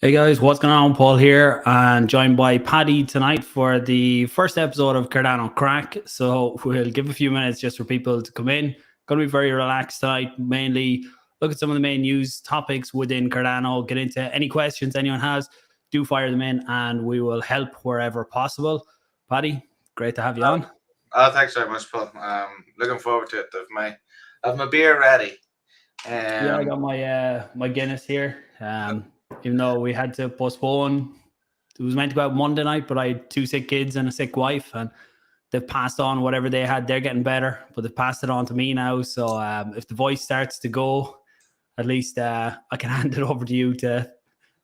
Hey guys, what's going on? Paul here, and joined by Paddy tonight for the first episode of Cardano Craic. So we'll give a few minutes just for people to come in. Going to be very relaxed tonight, mainly look at some of the main news topics within Cardano, get into any questions anyone has, do fire them in, and we will help wherever possible. Paddy, great to have you on. Thanks very much, Paul. Looking forward to it. I have my beer ready. Yeah, I got my Guinness here. Even though we had to postpone, it was meant to go out Monday night, but I had two sick kids and a sick wife, and they've passed on whatever they had. They're getting better, but they've passed it on to me now. So if the voice starts to go, at least I can hand it over to you to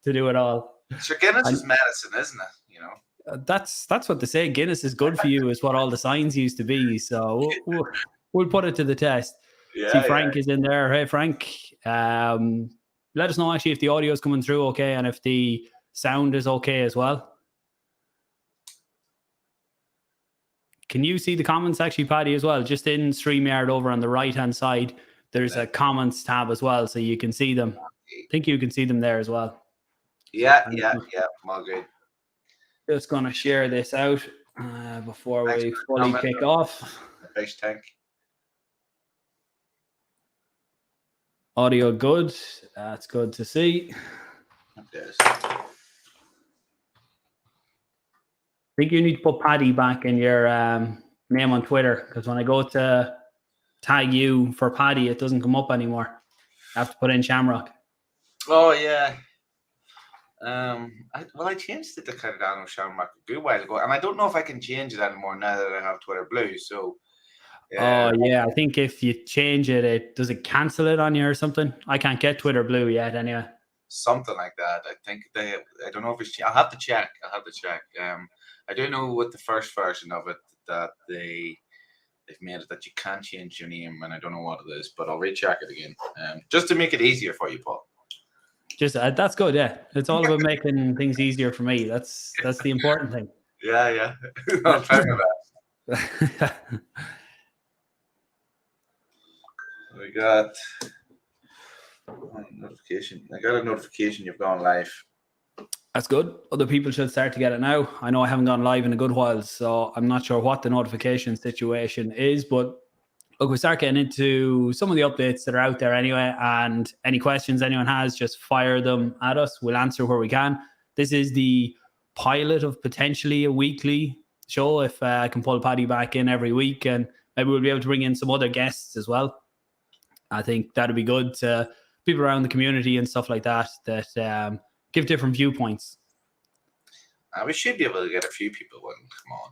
do it all. Sure, Guinness is medicine, isn't it? You know, that's what they say. Guinness is good for you, is what all the signs used to be. So we'll put it to the test. Yeah, see, Frank is in there. Hey, Frank. Let us know actually if the audio is coming through okay and if the sound is okay as well. Can you see the comments actually, Paddy, as well? Just in StreamYard over on the right-hand side, there's a comments tab as well, so you can see them. I think you can see them there as well. Yeah, all good. Just going to share this out before we fully kick off. Fish tank. Audio good. That's good to see. I think you need to put Paddy back in your name on Twitter, because when I go to tag you for Paddy, it doesn't come up anymore. I have to put in Shamrock. Oh, yeah. I changed it to Cardano Shamrock a good while ago, and I don't know if I can change it anymore now that I have Twitter Blue. So. Oh yeah, I think if you change it, does it cancel it on you or something? I can't get Twitter Blue yet, anyway. Something like that. I think I don't know if it's. I'll have to check. I do know with the first version of it that they've made it that you can change your name, and I don't know what it is, but I'll recheck it again, just to make it easier for you, Paul. Just that's good, yeah. It's all about making things easier for me. That's the important thing. Yeah. I'll try my best. We got notification. I got a notification you've gone live. That's good. Other people should start to get it now. I know I haven't gone live in a good while, so I'm not sure what the notification situation is, but look, we start getting into some of the updates that are out there anyway, and any questions anyone has, just fire them at us. We'll answer where we can. This is the pilot of potentially a weekly show, if I can pull Paddy back in every week, and maybe we'll be able to bring in some other guests as well. I think that'd be good to people around the community and stuff like that give different viewpoints. We should be able to get a few people when come on.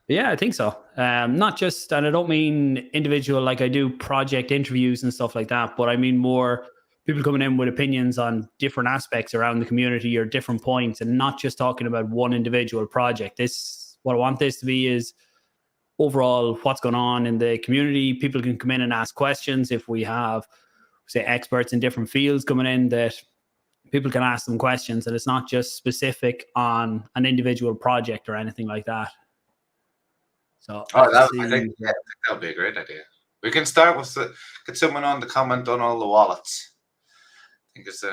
Yeah, I think so. Not just, and I don't mean individual, like I do project interviews and stuff like that, but I mean more people coming in with opinions on different aspects around the community or different points, and not just talking about one individual project. What I want this to be is overall what's going on in the community. People can come in and ask questions. If we have, say, experts in different fields coming in, that people can ask them questions, and it's not just specific on an individual project or anything like that. So I think that'll be a great idea. We can start with get someone on to comment on all the wallets. I think it's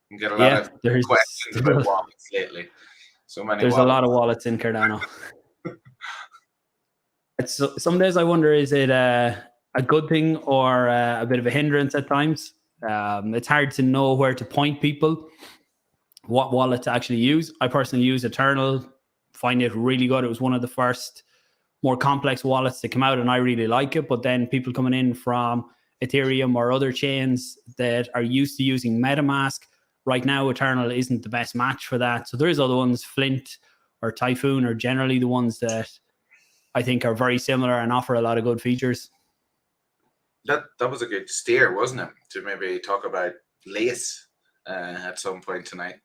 we get a lot of questions about wallets lately. So many. There's a lot of wallets in Cardano. Some days I wonder, is it a good thing or a bit of a hindrance at times? It's hard to know where to point people, what wallet to actually use. I personally use Eternal, find it really good. It was one of the first more complex wallets to come out, and I really like it. But then people coming in from Ethereum or other chains that are used to using MetaMask, right now Eternal isn't the best match for that. So there is other ones, Flint or Typhoon, are generally the ones that I think are very similar and offer a lot of good features. That was a good steer, wasn't it? To maybe talk about Lace at some point tonight.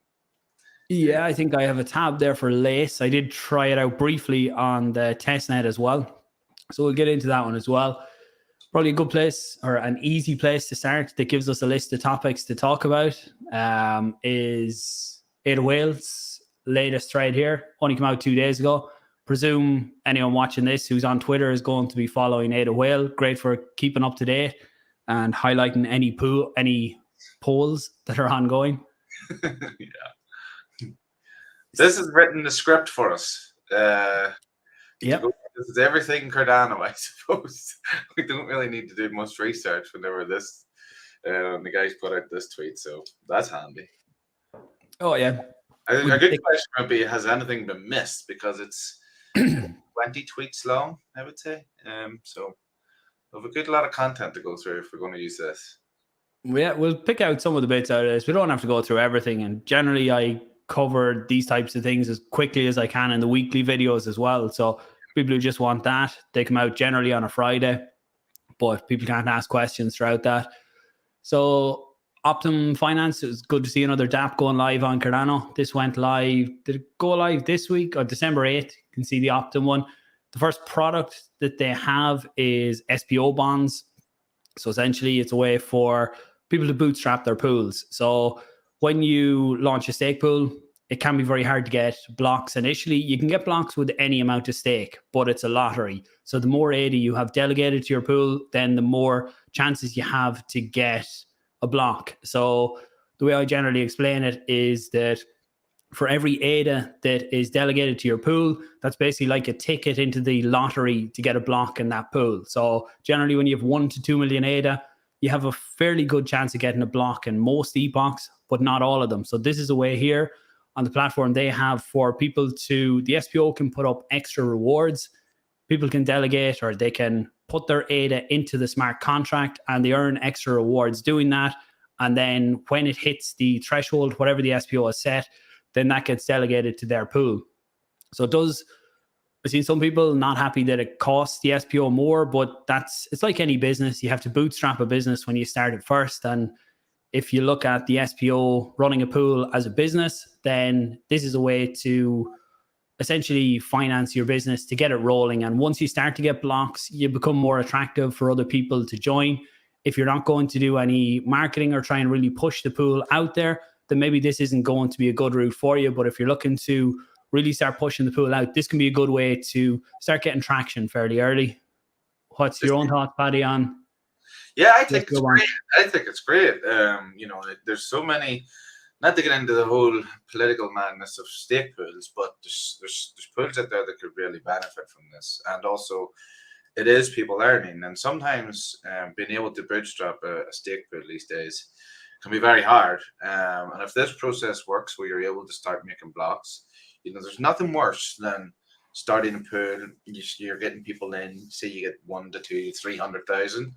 Yeah, I think I have a tab there for Lace. I did try it out briefly on the testnet as well. So we'll get into that one as well. Probably a good place, or an easy place to start, that gives us a list of topics to talk about, is Edo Whale's latest trade here. Only came out 2 days ago. Presume anyone watching this who's on Twitter is going to be following Edo Whale. Great for keeping up to date and highlighting any polls that are ongoing. Yeah. This has written the script for us. Yep. This is everything Cardano, I suppose. We don't really need to do much research whenever this the guys put out this tweet, so that's handy. Oh yeah. I think a good question would be: has anything been missed? Because it's 20 tweets long, I would say. So we have a good lot of content to go through if we're going to use this. Yeah, we'll pick out some of the bits out of this. We don't have to go through everything, and generally, I cover these types of things as quickly as I can in the weekly videos as well. So people who just want that, they come out generally on a Friday, but people can't ask questions throughout that. So Optimum Finance, it was good to see another DApp going live on Cardano. This went live. Did it go live this week or December 8th? You can see the Optimum one. The first product that they have is SPO bonds. So essentially, it's a way for people to bootstrap their pools. So when you launch a stake pool, it can be very hard to get blocks initially. You can get blocks with any amount of stake, but it's a lottery. So the more ADA you have delegated to your pool, then the more chances you have to get a block. So the way I generally explain it is that for every ADA that is delegated to your pool, that's basically like a ticket into the lottery to get a block in that pool. So generally when you have 1 to 2 million ADA, you have a fairly good chance of getting a block in most epochs, but not all of them. So this is a way here on the platform they have for people to, the SPO can put up extra rewards. People can delegate or they can put their ADA into the smart contract and they earn extra rewards doing that. And then when it hits the threshold, whatever the SPO has set, then that gets delegated to their pool. So it does, I've seen some people not happy that it costs the SPO more, but it's like any business. You have to bootstrap a business when you start it first. And if you look at the SPO running a pool as a business, then this is a way to essentially finance your business to get it rolling. And once you start to get blocks, you become more attractive for other people to join. If you're not going to do any marketing or try and really push the pool out there, then maybe this isn't going to be a good route for you. But if you're looking to really start pushing the pool out, this can be a good way to start getting traction fairly early. What's your own thoughts, Paddy, on? Yeah, I think it's great. I think it's great. There's so many, not to get into the whole political madness of stake pools, but there's pools out there that could really benefit from this. And also, it is people earning. And sometimes being able to bootstrap a stake pool these days can be very hard. And if this process works where you're able to start making blocks, there's nothing worse than starting a pool. You're getting people in, say you get 1 to 2, 300,000,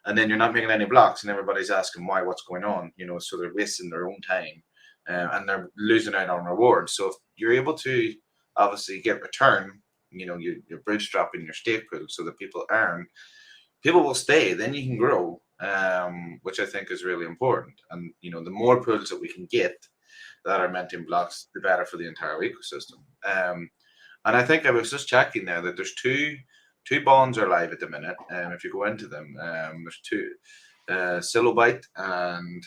and then you're not making any blocks, and everybody's asking why, what's going on, so they're wasting their own time and they're losing out on rewards. So if you're able to obviously get return, you're bootstrapping your stake pool so that people earn, people will stay, then you can grow, which I think is really important. And the more pools that we can get that are minting blocks, the better for the entire ecosystem. And I think I was just checking there that there's two bonds are live at the minute. If you go into them, there's two, Silobite and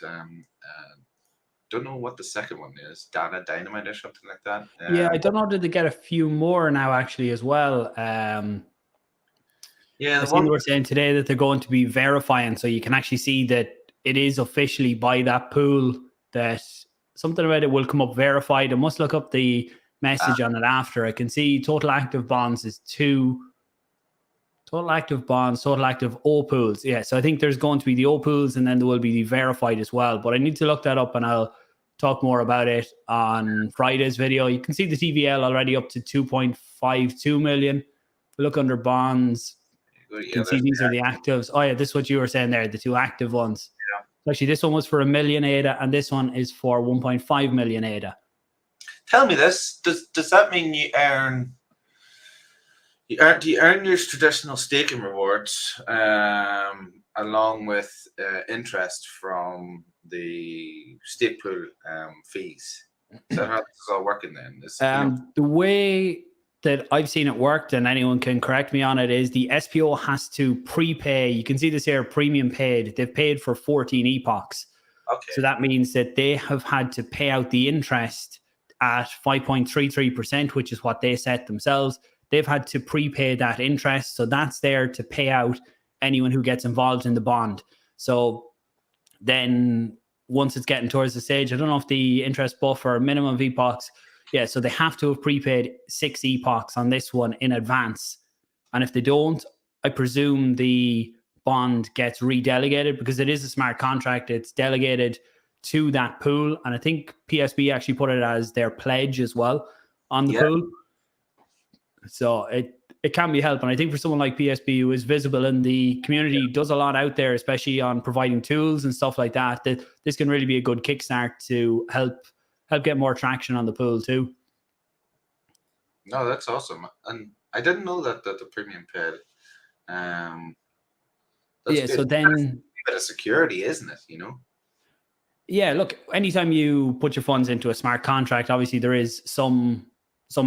don't know what the second one is, Dynamite or something like that. Yeah, I don't know. Did they get a few more now actually as well? Yeah, I think they were saying today that they're going to be verifying, so you can actually see that it is officially by that pool that something about it will come up verified. I must look up the message on it after. I can see total active bonds is 2. Total active bonds, total active O pools. Yeah, so I think there's going to be the O pools and then there will be the verified as well. But I need to look that up and I'll talk more about it on Friday's video. You can see the TVL already up to 2.52 million. If we look under bonds, you can see these are the actives. Oh yeah, this is what you were saying there, the 2 active ones. Yeah. So actually, this one was for 1 million ADA and this one is for 1.5 million ADA. Tell me this, does that mean you earn... Do you earn your traditional staking rewards along with interest from the stake pool fees? Is that how this is all working then? The way that I've seen it worked, and anyone can correct me on it, is the SPO has to prepay. You can see this here, premium paid. They've paid for 14 epochs. Okay. So that means that they have had to pay out the interest at 5.33%, which is what they set themselves. They've had to prepay that interest. So that's there to pay out anyone who gets involved in the bond. So then once it's getting towards the stage. I don't know if the interest buffer minimum epochs. Yeah, so they have to have prepaid 6 epochs on this one in advance. And if they don't, I presume the bond gets redelegated because it is a smart contract. It's delegated to that pool. And I think PSB actually put it as their pledge as well on the pool. So it can be helped. And I think for someone like PSB, who is visible in the community, does a lot out there, especially on providing tools and stuff like that, that this can really be a good kickstart to help get more traction on the pool too. No, that's awesome. And I didn't know that the premium paid. Yeah, good. So then a bit of security, isn't it? You know. Yeah, look, anytime you put your funds into a smart contract, obviously there is some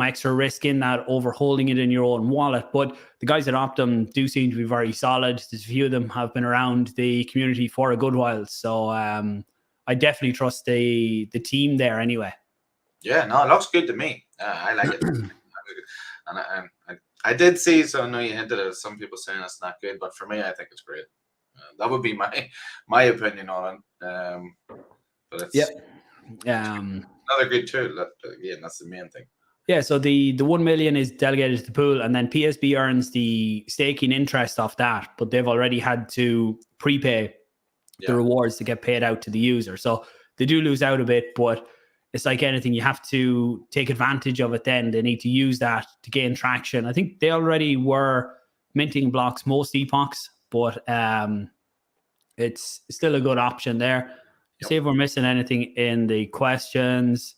extra risk in that, over holding it in your own wallet. But the guys at Optimum do seem to be very solid. There's a few of them have been around the community for a good while. So I definitely trust the team there anyway. Yeah, no, it looks good to me. I like it. And I did see, so I know you hinted at some people saying it's not good, but for me, I think it's great. That would be my opinion on it. But it's another good tool. Again, that's the main thing. Yeah, so the 1 million is delegated to the pool, and then PSB earns the staking interest off that, but they've already had to prepay the rewards to get paid out to the user. So they do lose out a bit, but it's like anything, you have to take advantage of it then. They need to use that to gain traction. I think they already were minting blocks most epochs, but it's still a good option there. See if we're missing anything in the questions.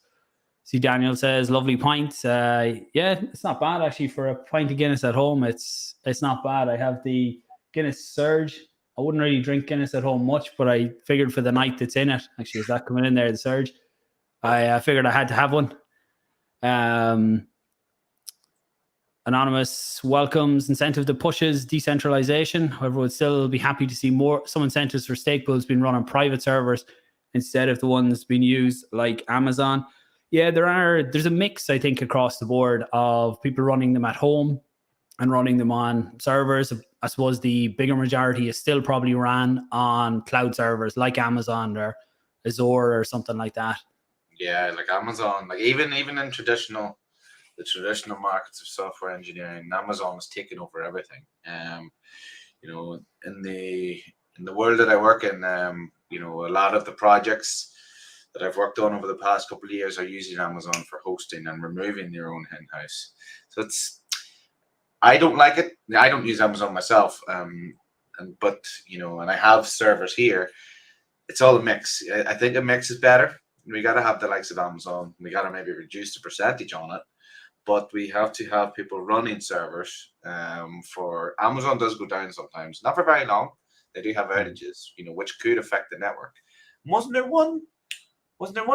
See, Daniel says, lovely pint. Yeah, it's not bad actually for a pint of Guinness at home. It's not bad. I have the Guinness Surge. I wouldn't really drink Guinness at home much, but I figured for the night that's in it. Actually, is that coming in there, the Surge? I figured I had to have one. Anonymous welcomes incentive that pushes decentralization. However, would still be happy to see some incentives for stake pools being run on private servers instead of the ones being used like Amazon. Yeah, there's a mix, I think, across the board of people running them at home and running them on servers. I suppose the bigger majority is still probably ran on cloud servers like Amazon or Azure or something like that. Yeah, like Amazon, like even in the traditional markets of software engineering, Amazon is taking over everything. You know, in the world that I work in, you know, a lot of the projects that I've worked on over the past couple of years are using Amazon for hosting and removing their own in-house. So I don't like it. I don't use Amazon myself, but you know, and I have servers here. It's all a mix. I think a mix is better. We got to have the likes of Amazon. We got to maybe reduce the percentage on it, but we have to have people running servers. For Amazon does go down sometimes, not for very long. They do have outages, you know, which could affect the network. Wasn't there one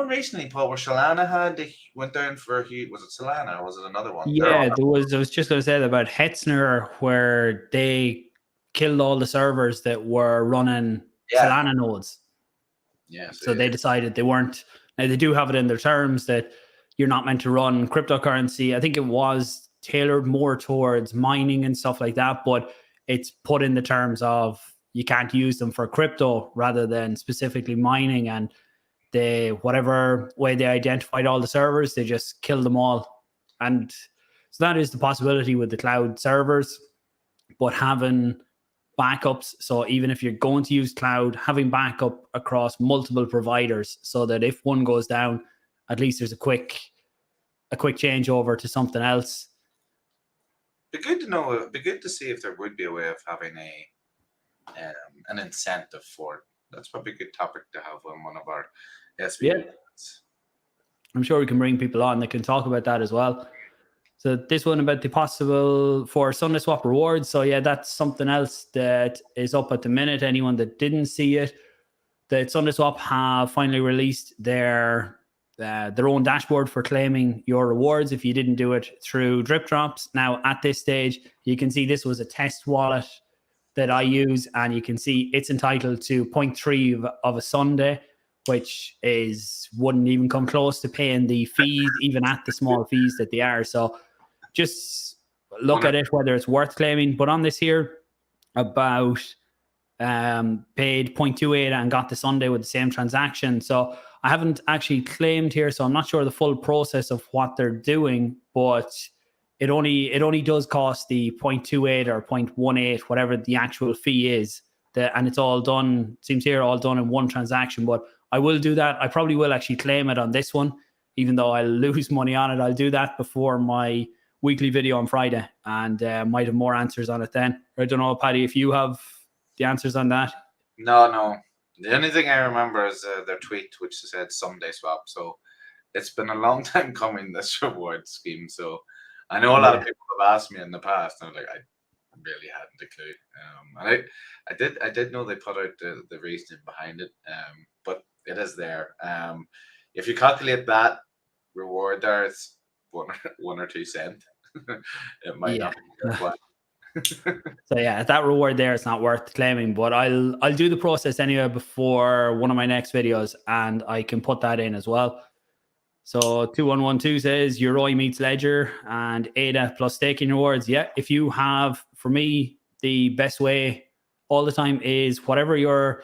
recently, Paul, where Solana went down for was it Solana or was it another one? Yeah, there was. I was just going to say that about Hetzner, where they killed all the servers that were running Solana nodes. Yeah. So they decided they weren't. Now they do have it in their terms that you're not meant to run cryptocurrency. I think it was tailored more towards mining and stuff like that, but it's put in the terms of you can't use them for crypto rather than specifically mining. And whatever way they identified all the servers, they just killed them all. And so that is the possibility with the cloud servers, but having backups. So even if you're going to use cloud, having backup across multiple providers so that if one goes down, at least there's a quick changeover to something else. Be good to know. Be good to see if there would be a way of having an incentive for it. That's probably a good topic to have on one of our SPOs. Yeah. I'm sure we can bring people on that can talk about that as well. So this one about the possible for Sunday swap rewards. So yeah, that's something else that is up at the minute. Anyone that didn't see it, that Sunday Swap have finally released their own dashboard for claiming your rewards if you didn't do it through drip drops. Now at this stage, you can see this was a test wallet that I use, and you can see it's entitled to 0.3 of a Sunday, which wouldn't even come close to paying the fees, even at the small fees that they are. So just look at it, whether it's worth claiming. But on this here, about paid 0.28 and got the Sunday with the same transaction. So I haven't actually claimed here, so I'm not sure the full process of what they're doing, but it only does cost the 0.28 or 0.18, whatever the actual fee is. And it's all done, seems here, all done in one transaction. But I will do that. I probably will actually claim it on this one, even though I'll lose money on it. I'll do that before my weekly video on Friday, and might have more answers on it then. I don't know, Paddy, if you have the answers on that. No. The only thing I remember is their tweet, which said Sunday swap. So it's been a long time coming, this reward scheme. So I know a lot of people have asked me in the past, and I'm like, I really hadn't a clue. And I did know they put out the reasoning behind it, but it is there. If you calculate that reward there, it's 1 or 2 cents. It might not be good. So yeah, that reward there, it's not worth claiming, but I'll do the process anyway before one of my next videos, and I can put that in as well. So 2112 says Yoroi meets Ledger and ADA plus staking rewards. Yeah, if you have, for me, the best way all the time is whatever your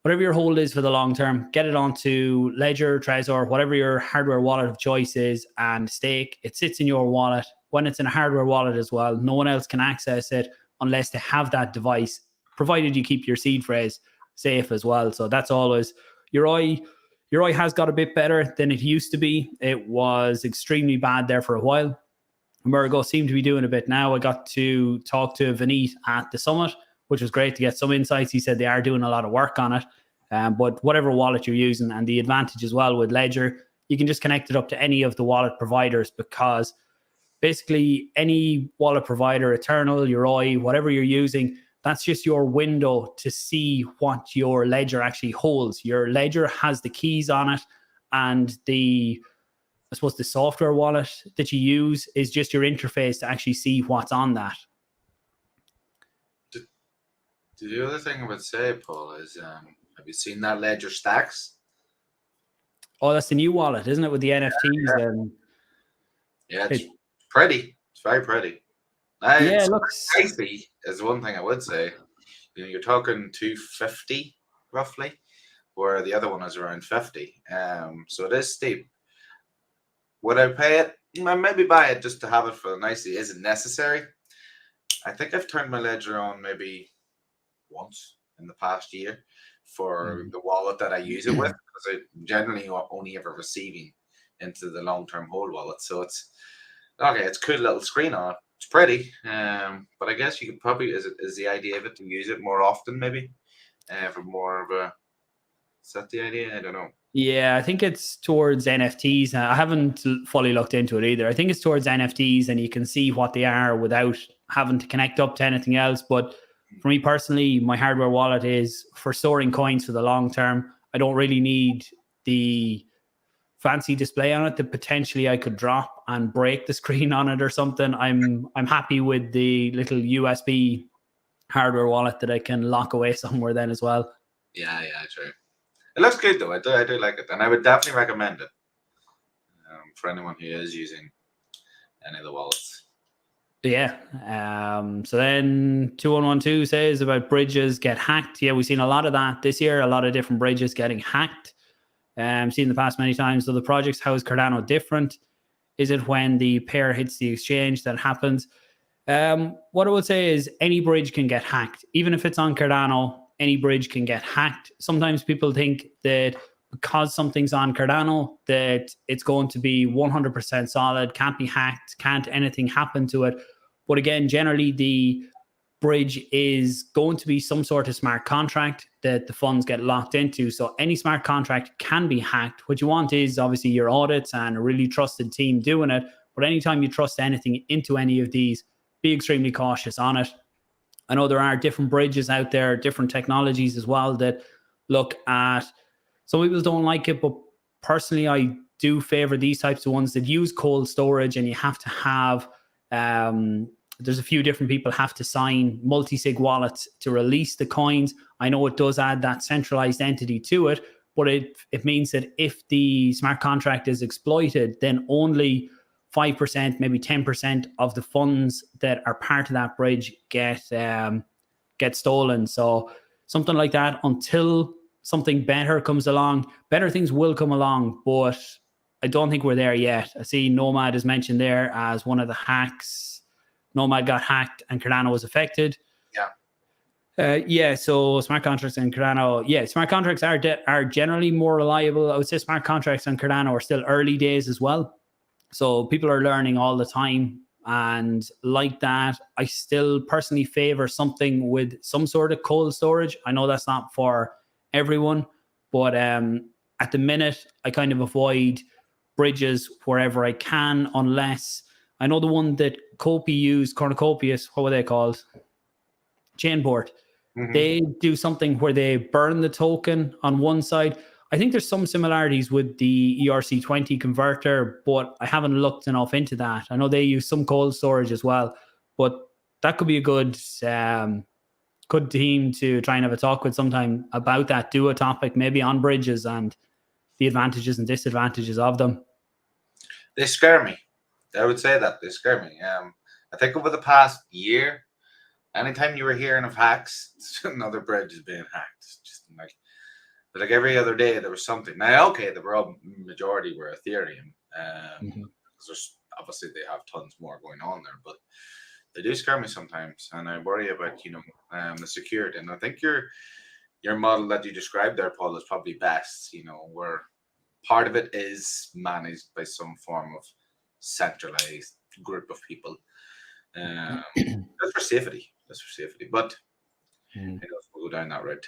hold is for the long term, get it onto Ledger, Trezor, whatever your hardware wallet of choice is, and stake. It sits in your wallet. When it's in a hardware wallet as well, no one else can access it unless they have that device, provided you keep your seed phrase safe as well. So that's always Yoroi has got a bit better than it used to be. It was extremely bad there for a while. Amerigo seemed to be doing a bit now. I got to talk to Vineet at the summit, which was great to get some insights. He said they are doing a lot of work on it. But whatever wallet you're using, and the advantage as well with Ledger, you can just connect it up to any of the wallet providers, because basically any wallet provider, Eternal, Yoroi, whatever you're using, that's just your window to see what your ledger actually holds. Your ledger has the keys on it, and I suppose the software wallet that you use is just your interface to actually see what's on that. The other thing I would say, Paul, is have you seen that Ledger Stax? Oh, that's the new wallet, isn't it, with the NFTs? Yeah, it's pretty. It's very pretty. It looks pricey is one thing I would say. You know, you're talking 250 roughly, where the other one is around 50. So it is steep. Would I pay it? I maybe buy it just to have it for nicely. Is it necessary? I think I've turned my ledger on maybe once in the past year for the wallet that I use it with, because I generally only ever receiving into the long-term hold wallet. So it's okay. It's a cool little screen on it. It's pretty, but I guess you could probably is the idea of it to use it more often, maybe, for more of a. Is that the idea? I don't know. Yeah, I think it's towards NFTs. I haven't fully looked into it either. I think it's towards NFTs, and you can see what they are without having to connect up to anything else. But for me personally, my hardware wallet is for storing coins for the long term. I don't really need the fancy display on it that potentially I could drop and break the screen on it or something. I'm happy with the little USB hardware wallet that I can lock away somewhere then as well. Yeah, true. It looks good though. I do like it, and I would definitely recommend it for anyone who is using any of the wallets. Yeah. So then 2112 says about bridges get hacked. Yeah, we've seen a lot of that this year. A lot of different bridges getting hacked. Seen in the past many times. So the projects, how is Cardano different? Is it when the pair hits the exchange that happens? What I would say is any bridge can get hacked. Even if it's on Cardano, any bridge can get hacked. Sometimes people think that because something's on Cardano, that it's going to be 100% solid, can't be hacked, can't anything happen to it. But again, generally the bridge is going to be some sort of smart contract that the funds get locked into. So any smart contract can be hacked. What you want is obviously your audits and a really trusted team doing it. But anytime you trust anything into any of these, be extremely cautious on it. I know there are different bridges out there, different technologies as well that look at, some people don't like it, but personally I do favor these types of ones that use cold storage, and you have to have, there's a few different people have to sign multi-sig wallets to release the coins. I know it does add that centralized entity to it, but it means that if the smart contract is exploited, then only 5%, maybe 10% of the funds that are part of that bridge get get stolen. So something like that, until something better comes along, better things will come along, but I don't think we're there yet. I see Nomad is mentioned there as one of the hacks. Nomad got hacked and Cardano was affected. Yeah. So smart contracts and Cardano, smart contracts are generally more reliable. I would say smart contracts and Cardano are still early days as well. So people are learning all the time. And like that, I still personally favor something with some sort of cold storage. I know that's not for everyone, but at the minute, I kind of avoid bridges wherever I can, unless I know the one that Copy used, Cornucopias, what were they called? Chainport. Mhm. They do something where they burn the token on one side. I think there's some similarities with the ERC20 converter, but I haven't looked enough into that. I know they use some cold storage as well, but that could be a good team to try and have a talk with sometime about that. Do a topic maybe on bridges and the advantages and disadvantages of them. They scare me. I would say that they scare me. I think over the past year, anytime you were hearing of hacks, another bridge is being hacked. It's just like every other day there was something. Now, okay, the majority were Ethereum. Because there's obviously they have tons more going on there, but they do scare me sometimes, and I worry about the security. And I think your model that you described there, Paul, is probably best. Where part of it is managed by some form of centralized group of people. That's for safety. But we'll go down that route.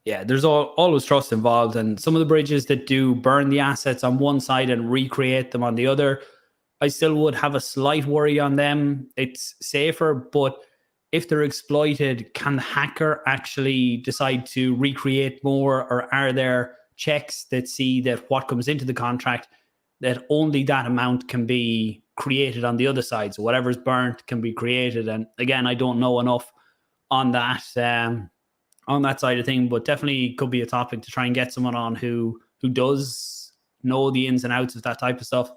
Yeah, there's always trust involved, and some of the bridges that do burn the assets on one side and recreate them on the other, I still would have a slight worry on them. It's safer, but if they're exploited, can the hacker actually decide to recreate more, or are there checks that see that what comes into the contract, that only that amount can be created on the other side? So whatever's burnt can be created. And again, I don't know enough on that side of thing, but definitely could be a topic to try and get someone on who does know the ins and outs of that type of stuff.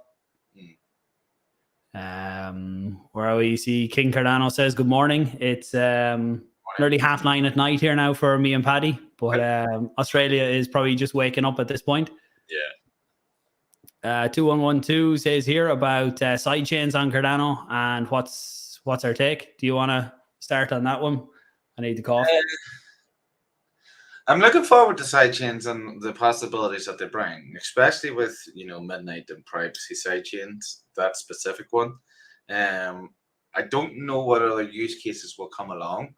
Where we see King Cardano says good morning. It's nearly 9:30 at night here now for me and Paddy, but Australia is probably just waking up at this point. 2112 says here about sidechains on Cardano, and what's our take? Do you want to start on that one? I need the cough. I'm looking forward to sidechains and the possibilities that they bring, especially with midnight and privacy sidechains. That specific one. I don't know what other use cases will come along.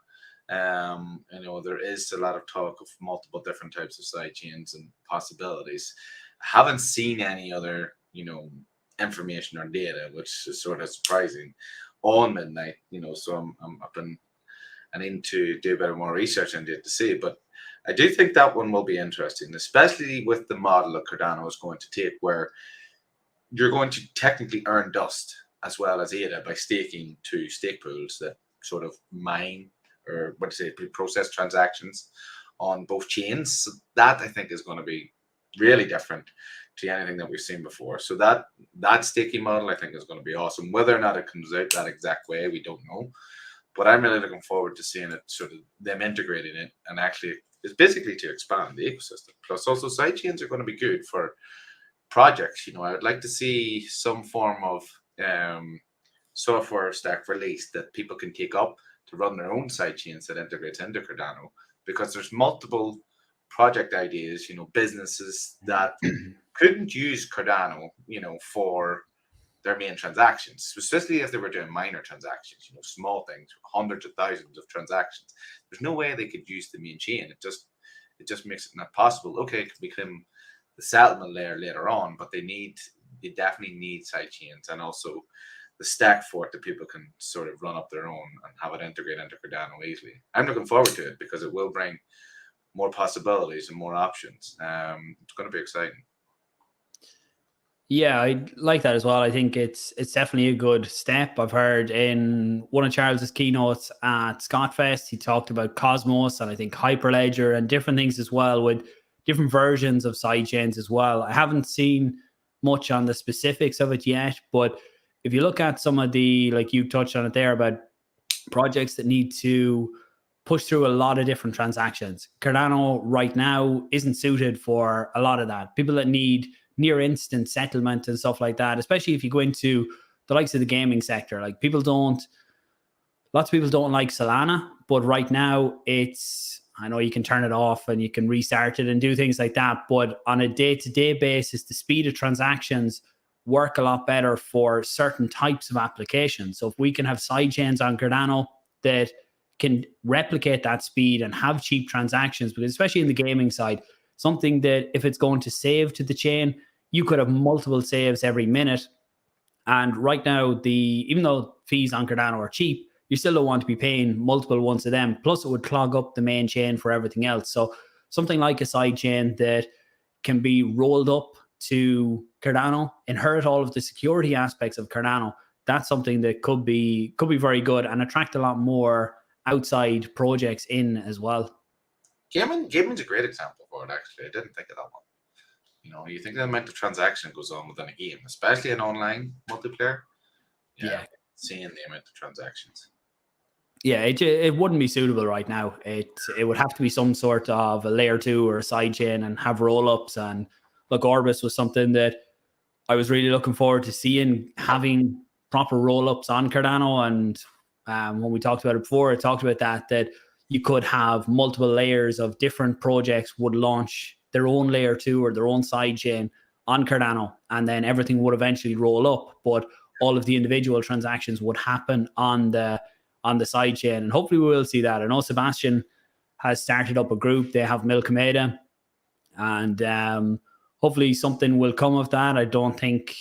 There is a lot of talk of multiple different types of sidechains and possibilities. I haven't seen any other information or data, which is sort of surprising on midnight. So I'm up and I need to do a bit more research into it to see, but I do think that one will be interesting, especially with the model that Cardano is going to take, where you're going to technically earn dust as well as ADA by staking to stake pools that sort of mine, or process transactions on both chains. So that I think is going to be really different to anything that we've seen before. So that staking model I think is going to be awesome. Whether or not it comes out that exact way, we don't know. But I'm really looking forward to seeing it, sort of them integrating it, and actually it's basically to expand the ecosystem. Plus also sidechains are going to be good for projects. I would like to see some form of software stack released that people can take up to run their own sidechains that integrates into Cardano, because there's multiple project ideas, businesses that couldn't use Cardano, for their main transactions, especially if they were doing minor transactions, small things, hundreds of thousands of transactions. There's no way they could use the main chain. It just makes it not possible. Okay, it could become the settlement layer later on, but they definitely need sidechains, and also the stack for it that people can sort of run up their own and have it integrate into Cardano easily. I'm looking forward to it because it will bring more possibilities and more options. It's going to be exciting. Yeah, I like that as well. I think it's definitely a good step. I've heard in one of Charles's keynotes at Scottfest, he talked about Cosmos and I think Hyperledger and different things as well, with different versions of sidechains as well. I haven't seen much on the specifics of it yet, but if you look at some of the, like you touched on it there, about projects that need to push through a lot of different transactions. Cardano right now isn't suited for a lot of that. People that need near instant settlement and stuff like that, especially if you go into the likes of the gaming sector. Like lots of people don't like Solana, but right now I know you can turn it off and you can restart it and do things like that. But on a day-to-day basis, the speed of transactions work a lot better for certain types of applications. So if we can have sidechains on Cardano that can replicate that speed and have cheap transactions, because especially in the gaming side, something that if it's going to save to the chain, you could have multiple saves every minute. And right now, even though fees on Cardano are cheap, you still don't want to be paying multiple ones of them. Plus, it would clog up the main chain for everything else. So something like a side chain that can be rolled up to Cardano, inherit all of the security aspects of Cardano, that's something that could be very good and attract a lot more outside projects in as well. Gaming's a great example for it, actually. I didn't think of that one. You know, you think the amount of transaction goes on within a game, especially in online multiplayer. Yeah. Seeing the amount of transactions. Yeah, it wouldn't be suitable right now. It would have to be some sort of a layer 2 or a side chain and have roll-ups. And look, Orbis was something that I was really looking forward to seeing, having proper roll-ups on Cardano. And when we talked about it before, I talked about that you could have multiple layers of different projects would launch their own layer 2 or their own side chain on Cardano, and then everything would eventually roll up. But all of the individual transactions would happen on the side chain, and hopefully we will see that. I know Sebastian has started up a group. They have Milkameda, and hopefully something will come of that. I don't think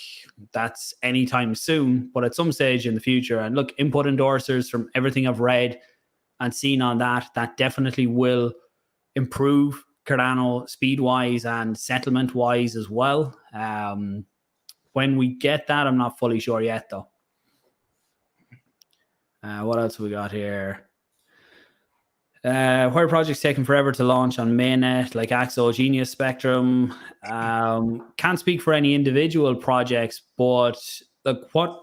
that's anytime soon, but at some stage in the future. And look, input endorsers, from everything I've read and seen on that definitely will improve Cardano speed-wise and settlement-wise as well. When we get that, I'm not fully sure yet, though. What else we got here? Where projects taking forever to launch on mainnet, like Axo, Genius, Spectrum. Can't speak for any individual projects, but look, what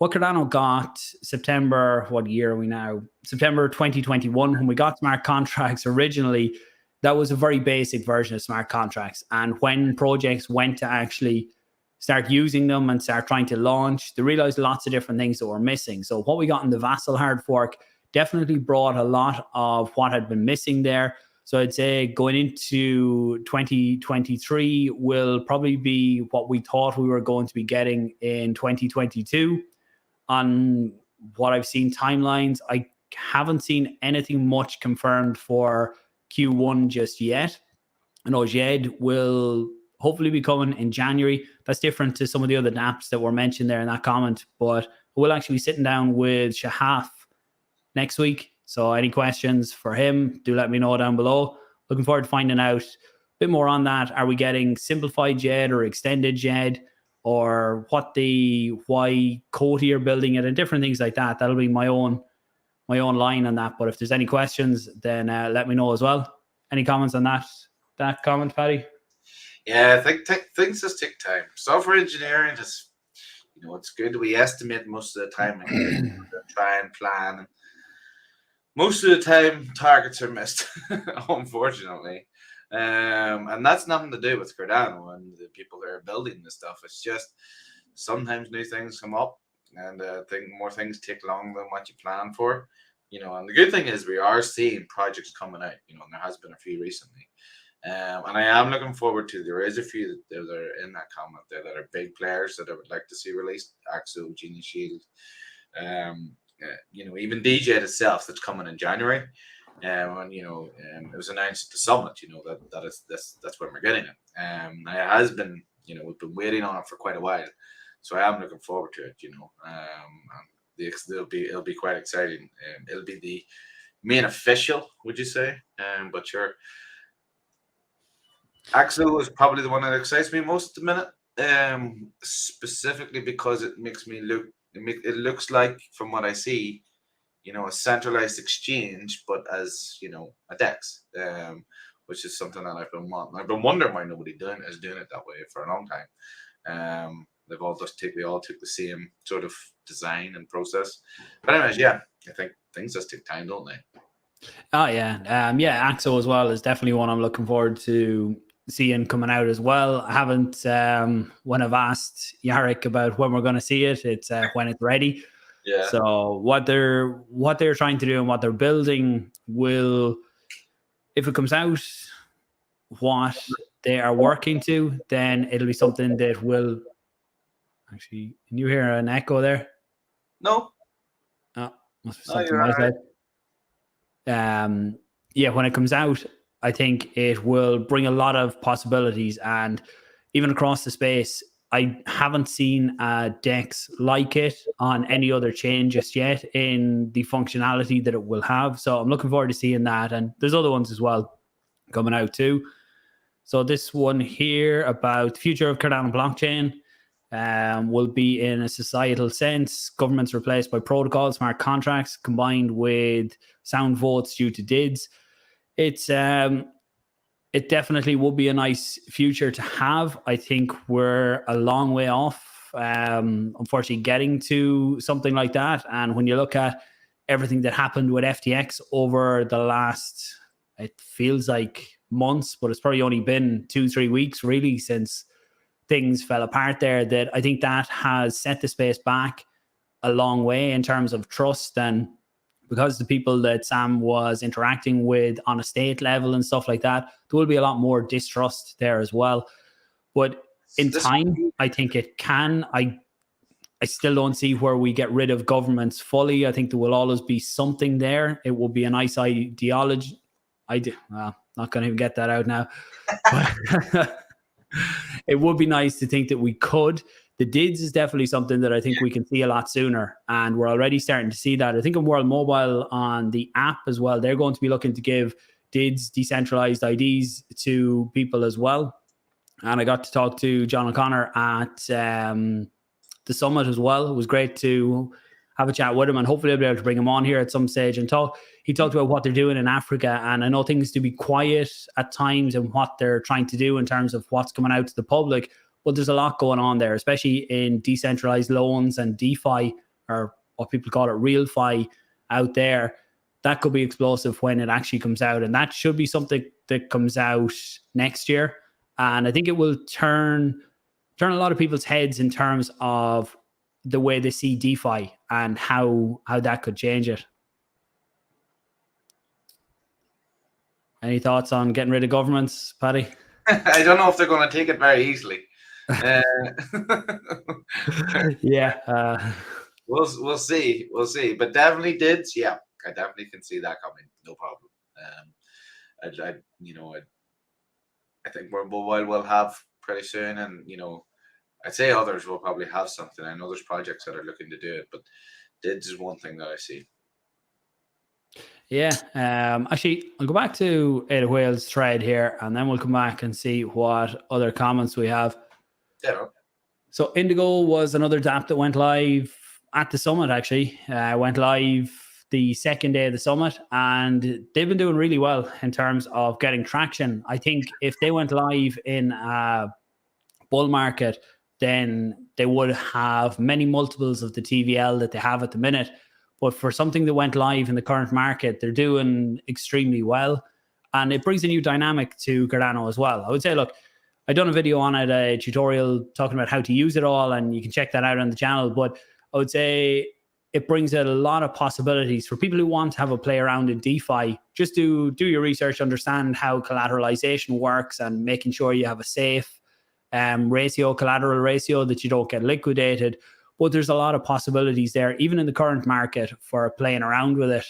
Cardano got September, what year are we now? September 2021, when we got smart contracts originally, that was a very basic version of smart contracts. And when projects went to actually start using them and start trying to launch, they realized lots of different things that were missing. So what we got in the Vassal hard fork definitely brought a lot of what had been missing there. So I'd say going into 2023 will probably be what we thought we were going to be getting in 2022. On what I've seen timelines, I haven't seen anything much confirmed for Q1 just yet. I know DJED will hopefully be coming in January. That's different to some of the other dApps that were mentioned there in that comment, but we'll actually be sitting down with Shahaf next week. So any questions for him, do let me know down below. Looking forward to finding out a bit more on that. Are we getting simplified DJED or extended DJED, or why Coty are building it, and different things like that? That'll be my own line on that. But if there's any questions, then let me know as well. Any comments on that comment, Paddy? Yeah, I think things just take time. Software engineering just, it's good. We estimate most of the time and try and plan. Most of the time, targets are missed, unfortunately. And that's nothing to do with Cardano and the people that are building this stuff. It's just sometimes new things come up, and I think more things take longer than what you plan for. And the good thing is we are seeing projects coming out, and there has been a few recently. And I am looking forward to, there is a few that are in that comment there that are big players that I would like to see released. Axo, Genius Shield, even DJED itself, that's coming in January. And it was announced at the summit, that's when we're getting it. And it has been, we've been waiting on it for quite a while. So I am looking forward to it, it'll be quite exciting. It'll be the main official, would you say? But sure. Axel is probably the one that excites me most at the minute, specifically because it makes me look. It looks like, from what I see, a centralized exchange, but as a DEX, which is something that I've been wanting. I've been wondering why nobody is doing it that way for a long time. They all took the same sort of design and process. But anyways, yeah, I think things just take time, don't they? Oh yeah, AXO as well is definitely one I'm looking forward to seeing coming out as well. I haven't when I've asked Yarrick about when we're going to see it, it's when it's ready. Yeah. So what they're trying to do and what they're building will, if it comes out what they are working to, then it'll be something that will actually. Can you hear an echo there? No. Oh, must be No, something you're my all right. side. Yeah, when it comes out, I think it will bring a lot of possibilities, and even across the space, I haven't seen a DEX like it on any other chain just yet in the functionality that it will have. So I'm looking forward to seeing that, and there's other ones as well coming out too. So this one here about the future of Cardano blockchain will be in a societal sense. Governments replaced by protocols, smart contracts, combined with sound votes due to DIDs. It definitely would be a nice future to have. I think we're a long way off, unfortunately, getting to something like that. And when you look at everything that happened with FTX over the last, it feels like months, but it's probably only been 2-3 weeks really since things fell apart there, that I think that has set the space back a long way in terms of trust. And because the people that Sam was interacting with on a state level and stuff like that, there will be a lot more distrust there as well. But in time, I think it can. I still don't see where we get rid of governments fully. I think there will always be something there. It will be a nice ideology. Not going to even get that out now. But it would be nice to think that we could. The DIDs is definitely something that I think we can see a lot sooner, and we're already starting to see that. I think in World Mobile on the app as well, they're going to be looking to give DIDs, decentralized IDs, to people as well. And I got to talk to John O'Connor at the summit as well. It was great to have a chat with him, and hopefully I'll be able to bring him on here at some stage and talk. He talked about what they're doing in Africa, and I know things to be quiet at times and what they're trying to do in terms of what's coming out to the public, but there's a lot going on there, especially in decentralized loans and DeFi, or what people call it, real fi out there. That could be explosive when it actually comes out, and that should be something that comes out next year. And I think it will turn a lot of people's heads in terms of the way they see DeFi and how that could change it. Any thoughts on getting rid of governments, Paddy? I don't know if they're going to take it very easily. Yeah. We'll see. We'll see. But definitely DIDs. Yeah, I definitely can see that coming. No problem. I think World Mobile will have pretty soon, and I'd say others will probably have something. I know there's projects that are looking to do it, but DIDs is one thing that I see. Yeah. Actually, I'll go back to Ada Whale's thread here, and then we'll come back and see what other comments we have. Yeah. So Indigo was another DApp that went live at the summit, actually. Went live the second day of the summit, and they've been doing really well in terms of getting traction. I think if they went live in a bull market, then they would have many multiples of the TVL that they have at the minute. But for something that went live in the current market, they're doing extremely well. And it brings a new dynamic to Cardano as well. I would say, look, I've done a video on it, a tutorial talking about how to use it all, and you can check that out on the channel. But I would say it brings out a lot of possibilities for people who want to have a play around in DeFi. Just do your research, understand how collateralization works, and making sure you have a safe collateral ratio, that you don't get liquidated. But there's a lot of possibilities there, even in the current market, for playing around with it.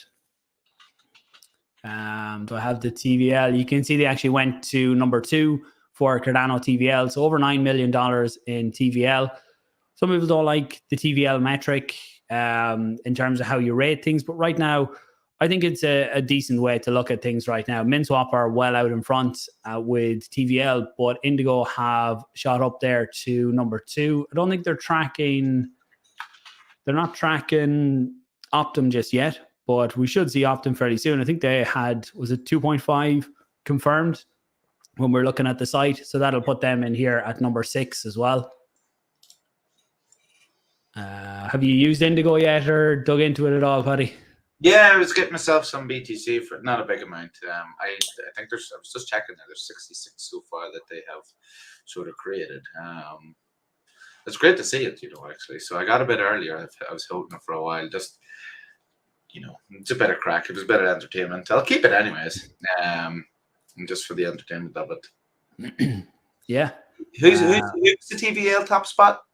Do I have the TVL? You can see they actually went to number 2 for Cardano TVL. So over $9 million in TVL. Some people don't like the TVL metric in terms of how you rate things. But right now, I think it's a decent way to look at things right now. Minswap are well out in front with TVL, but Indigo have shot up there to number 2. I don't think they're not tracking Optimum just yet, but we should see Optimum fairly soon. I think they had, was it 2.5 confirmed when we're looking at the site? So that'll put them in here at number 6 as well. Have you used Indigo yet or dug into it at all, Paddy? Yeah, I was getting myself some BTC for not a big amount. I think I was just checking there. There's 66 so far that they have sort of created. It's great to see it, actually. So I got a bit earlier. I was holding it for a while. Just, it's a better crack. It was better entertainment. I'll keep it anyways. Just for the entertainment of it. Yeah. Who's the TVL top spot?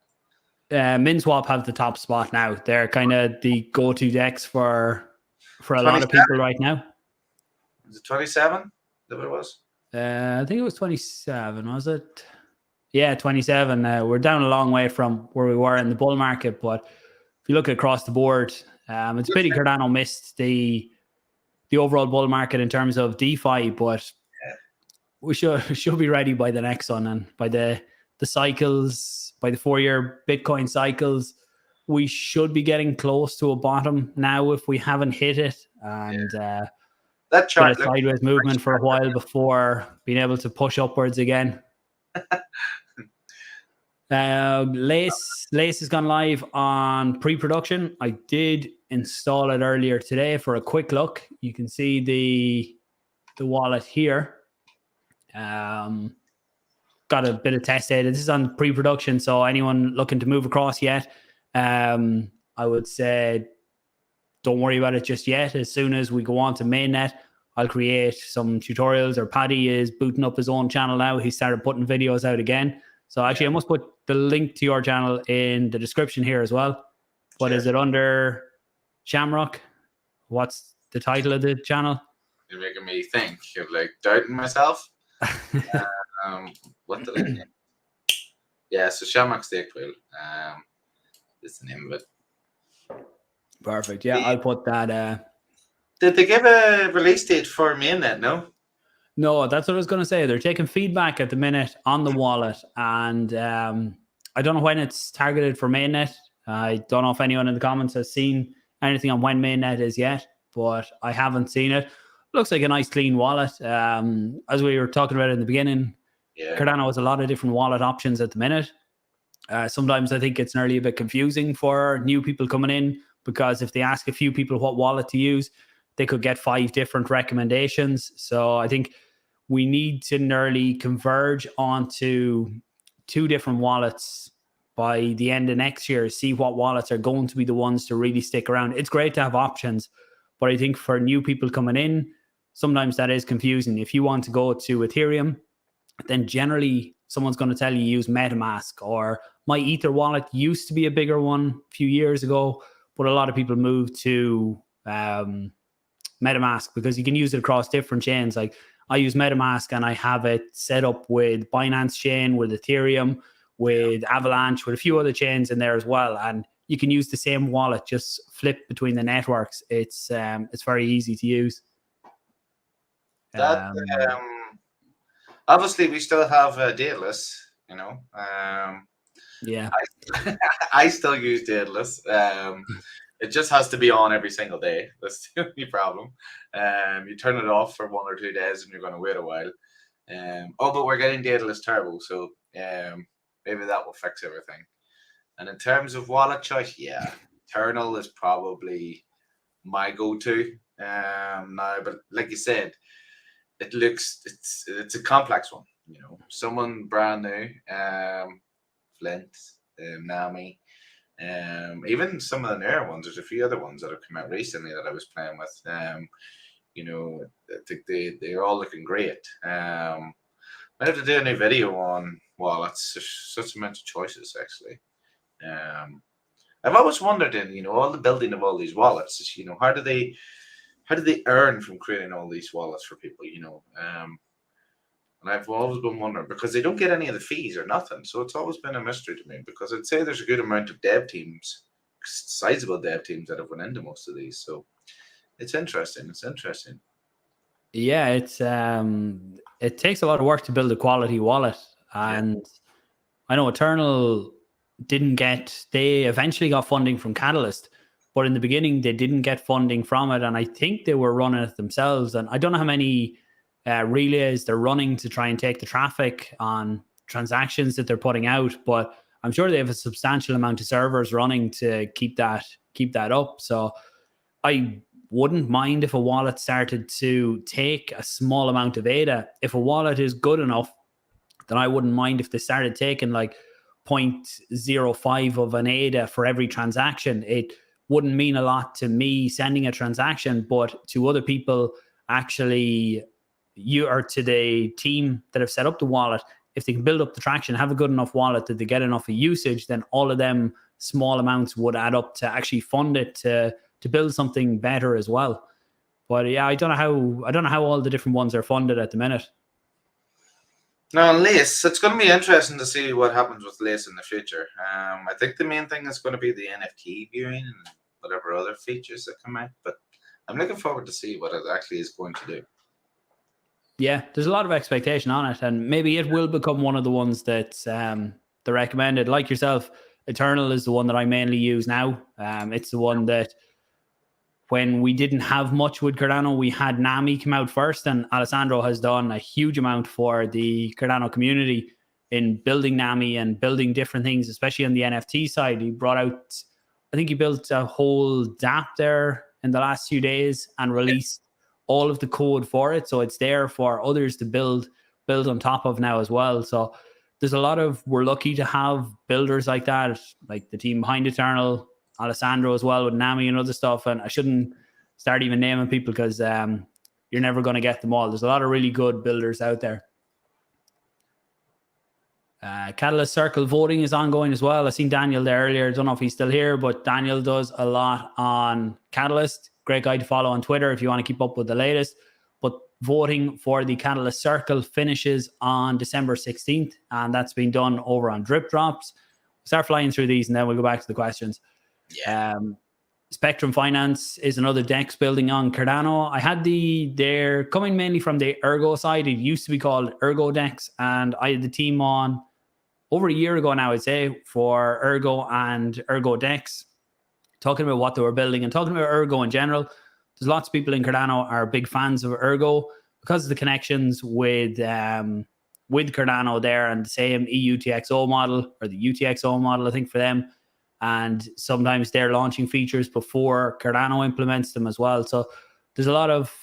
Minswap have the top spot now. They're kind of the go-to DEX for a lot of people right now. Is it 27? Is that what it was? I think it was 27, was it? Yeah, 27. We're down a long way from where we were in the bull market, but if you look across the board, it's a pity Cardano missed the overall bull market in terms of DeFi, but we should be ready by the next one, and by the cycles, by the 4-year Bitcoin cycles, we should be getting close to a bottom now if we haven't hit it, and that chart a sideways movement for a while before being able to push upwards again. Lace has gone live on pre-production. I did install it earlier today for a quick look. You can see the wallet here. Got a bit of test data. This is on pre-production, so anyone looking to move across yet, I would say don't worry about it just yet. As soon as we go on to mainnet, I'll create some tutorials, or Paddy is booting up his own channel now. He started putting videos out again. So actually, I must put the link to your channel in the description here as well. But is it under Shamrock? What's the title of the channel? You're making me think. You're like doubting myself. What the name? Yeah, so Shamrock Stake Wheel. Is the name of it. Perfect. Yeah, I'll put that. Did they give a release date for mainnet? No, that's what I was going to say. They're taking feedback at the minute on the wallet, and I don't know when it's targeted for mainnet. I don't know if anyone in the comments has seen anything on when mainnet is yet, but I haven't seen it. Looks like a nice clean wallet. As we were talking about in the beginning, Cardano has a lot of different wallet options at the minute. Sometimes I think it's nearly a bit confusing for new people coming in, because if they ask a few people what wallet to use, they could get 5 different recommendations. So I think we need to nearly converge onto 2 different wallets by the end of next year, see what wallets are going to be the ones to really stick around. It's great to have options, but I think for new people coming in, sometimes that is confusing. If you want to go to Ethereum, then generally someone's going to tell you use MetaMask, or my Ether wallet used to be a bigger one a few years ago, but a lot of people moved to MetaMask because you can use it across different chains. Like I use MetaMask and I have it set up with Binance Chain, with Ethereum, with Avalanche, with a few other chains in there as well. And you can use the same wallet, just flip between the networks. It's very easy to use. That obviously we still have Daedalus, Yeah. I still use Daedalus. It just has to be on every single day. That's the only problem. You turn it off for 1 or 2 days and you're going to wait a while. But we're getting Daedalus Turbo, so maybe that will fix everything. And in terms of wallet choice, Eternal is probably my go-to now. But like you said, it's a complex one. Someone brand new, Flint, Nami. Even some of the newer ones, there's a few other ones that have come out recently that I was playing with. I think they're all looking great. I have to do a new video on wallets. There's such amount of choices, actually. I've always wondered all the building of all these wallets is, how do they earn from creating all these wallets for people, and I've always been wondering, because they don't get any of the fees or nothing. So it's always been a mystery to me, because I'd say there's a good amount of dev teams, sizable dev teams that have went into most of these. So it's interesting. Yeah, it takes a lot of work to build a quality wallet. And I know Eternal they eventually got funding from Catalyst, but in the beginning they didn't get funding from it. And I think they were running it themselves. And I don't know how many relays they're running to try and take the traffic on transactions that they're putting out, but I'm sure they have a substantial amount of servers running to keep that up. So I wouldn't mind if a wallet started to take a small amount of ADA. If a wallet is good enough, then I wouldn't mind if they started taking like 0.05 of an ADA for every transaction. It wouldn't mean a lot to me sending a transaction, but to other people actually, you or to the team that have set up the wallet, if they can build up the traction, have a good enough wallet that they get enough of usage, then all of them small amounts would add up to actually fund it to build something better as well. But yeah, I don't know how all the different ones are funded at the minute. Now, Lace, it's going to be interesting to see what happens with Lace in the future. I think the main thing is going to be the NFT viewing and whatever other features that come out. But I'm looking forward to see what it actually is going to do. Yeah, there's a lot of expectation on it, and maybe it will become one of the ones that's the recommended. Like yourself, Eternal is the one that I mainly use now. It's the one that when we didn't have much with Cardano, we had Nami come out first, and Alessandro has done a huge amount for the Cardano community in building Nami and building different things, especially on the NFT side. He brought out, I think he built a whole DApp there in the last few days and released all of the code for it. So it's there for others to build on top of now as well. So there's a lot of, we're lucky to have builders like that, like the team behind Eternal, Alessandro as well with Nami and other stuff. And I shouldn't start even naming people because you're never going to get them all. There's a lot of really good builders out there. Catalyst Circle voting is ongoing as well. I seen Daniel there earlier. I don't know if he's still here, but Daniel does a lot on Catalyst. Great guy to follow on Twitter if you want to keep up with the latest. But voting for the Catalyst Circle finishes on December 16th, and that's been done over on Drip Drops. We'll start flying through these, and then we'll go back to the questions. Yeah. Spectrum Finance is another DEX building on Cardano. I had they're coming mainly from the Ergo side. It used to be called Ergo DEX, and I had the team on over a year ago now, I'd say, for Ergo and Ergo DEX, talking about what they were building and talking about Ergo in general. There's lots of people in Cardano are big fans of Ergo because of the connections with Cardano there and the same EUTXO model, or the UTXO model, I think, for them. And sometimes they're launching features before Cardano implements them as well. So there's a lot of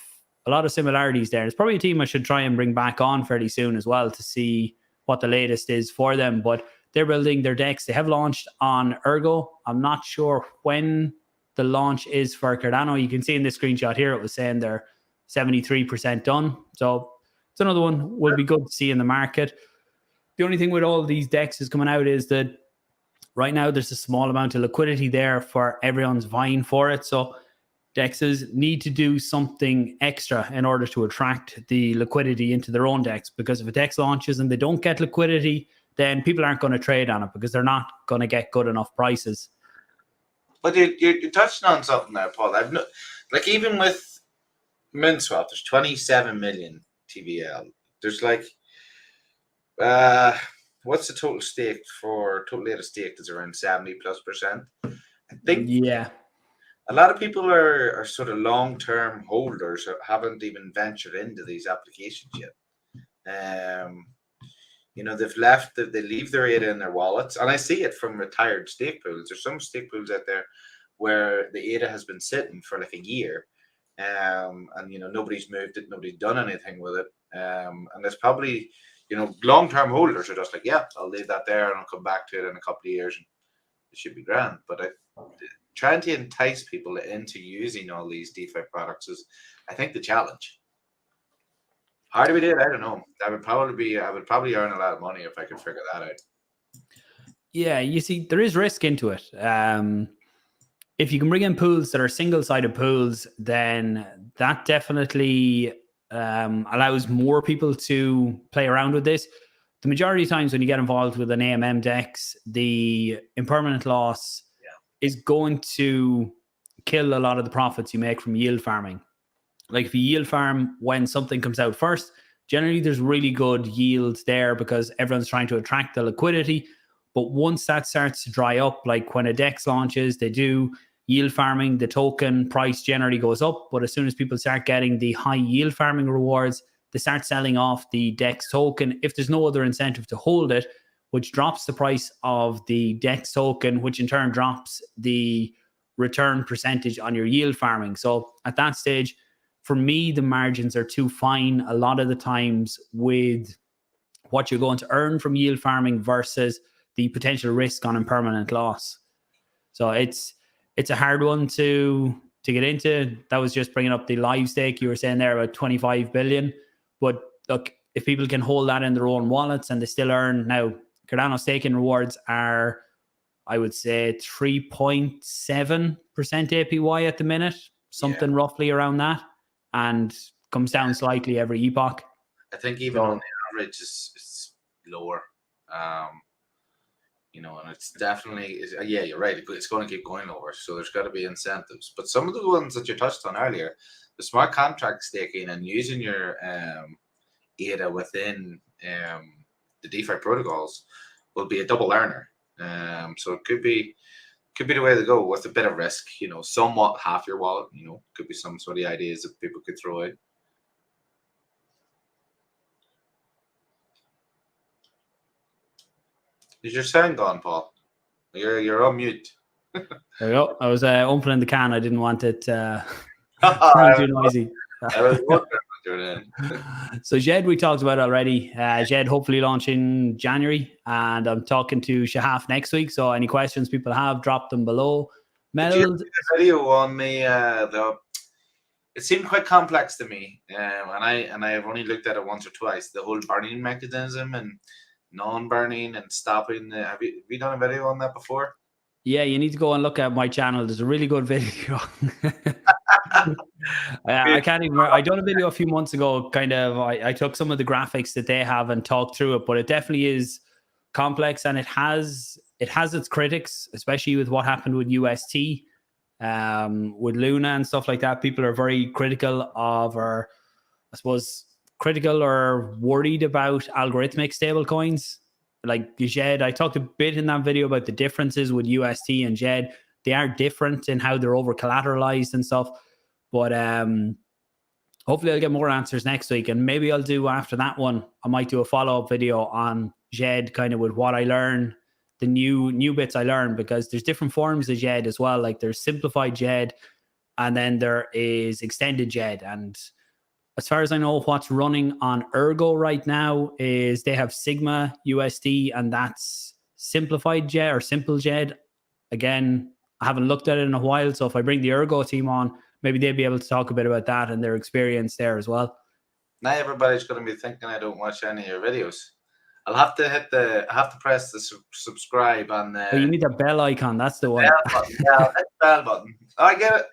similarities there. It's probably a team I should try and bring back on fairly soon as well to see what the latest is for them. But they're building their DEX. They have launched on Ergo. I'm not sure when the launch is for Cardano. You can see in this screenshot here, it was saying they're 73% done. So it's another one will be good to see in the market. The only thing with all of these DEXs coming out is that right now there's a small amount of liquidity there for everyone's vying for it. So DEXs need to do something extra in order to attract the liquidity into their own DEX, because if a DEX launches and they don't get liquidity, then people aren't going to trade on it because they're not going to get good enough prices. But you touched on something there, Paul. Like even with Minswap, there's 27 million TVL. There's like, what's the total stake for total data stake is around 70+%. I think a lot of people are sort of long-term holders, haven't even ventured into these applications yet. You know, they leave their ADA in their wallets. And I see it from retired stake pools. There's some stake pools out there where the ADA has been sitting for like a year. And, you know, nobody's moved it, nobody's done anything with it. And there's probably, you know, long-term holders are just like, yeah, I'll leave that there and I'll come back to it in a couple of years and it should be grand. But trying to entice people into using all these DeFi products is, I think, the challenge. How do we do it? I don't know. I would probably earn a lot of money if I could figure that out. Yeah, you see, there is risk into it. If you can bring in pools that are single-sided pools, then that definitely allows more people to play around with this. The majority of times when you get involved with an AMM DEX, the impermanent loss is going to kill a lot of the profits you make from yield farming. Like if you yield farm when something comes out first, generally there's really good yields there because everyone's trying to attract the liquidity. But once that starts to dry up, like when a DEX launches, they do yield farming, the token price generally goes up. But as soon as people start getting the high yield farming rewards, they start selling off the DEX token if there's no other incentive to hold it, which drops the price of the DEX token, which in turn drops the return percentage on your yield farming. So at that stage, for me, the margins are too fine a lot of the times with what you're going to earn from yield farming versus the potential risk on impermanent loss. So it's a hard one to get into. That was just bringing up the live stake. You were saying there about 25 billion. But look, if people can hold that in their own wallets and they still earn, now Cardano staking rewards are, I would say, 3.7% APY at the minute, something roughly around that, and comes down slightly every epoch. I think even on the average, it's lower. You know, and it's definitely, yeah, you're right. It's going to keep going lower. So there's got to be incentives. But some of the ones that you touched on earlier, the smart contract staking and using your ADA within the DeFi protocols will be a double earner. So it could be the way to go with a bit of risk, you know, somewhat half your wallet, you know, could be some sort of ideas that people could throw out. Is your sound gone, Paul? You're on mute. There we go. I was opening the can. I didn't want it too noisy. I was wondering what you're doing. So DJED we talked about already. DJED hopefully launch in January, and I'm talking to Shahaf next week. So any questions people have, drop them below. Meld. Did you see the video on the it seemed quite complex to me, and I've only looked at it once or twice. The whole burning mechanism and non-burning and stopping. Have you done a video on that before? Yeah, you need to go and look at my channel. There's a really good video. I can't even. I done a video a few months ago. Kind of, I took some of the graphics that they have and talked through it, but it definitely is complex, and it has its critics, especially with what happened with UST, with Luna and stuff like that. People are very critical of, or I suppose, critical or worried about algorithmic stablecoins like DJED. I talked a bit in that video about the differences with UST and DJED. They are different in how they're over collateralized and stuff. But hopefully I'll get more answers next week, and maybe I'll do after that one. I might do a follow-up video on DJED, kind of with what I learn, the new bits I learned, because there's different forms of DJED as well. Like there's simplified DJED, and then there is extended DJED. And as far as I know, what's running on Ergo right now is they have Sigma USD, and that's simplified DJED or simple DJED. Again, I haven't looked at it in a while, so if I bring the Ergo team on, maybe they'll be able to talk a bit about that and their experience there as well. Now everybody's going to be thinking I don't watch any of your videos. I'll have to press the subscribe on the. Oh, you need the bell icon. That's the one. Bell button. Yeah, that's the bell button. I get it.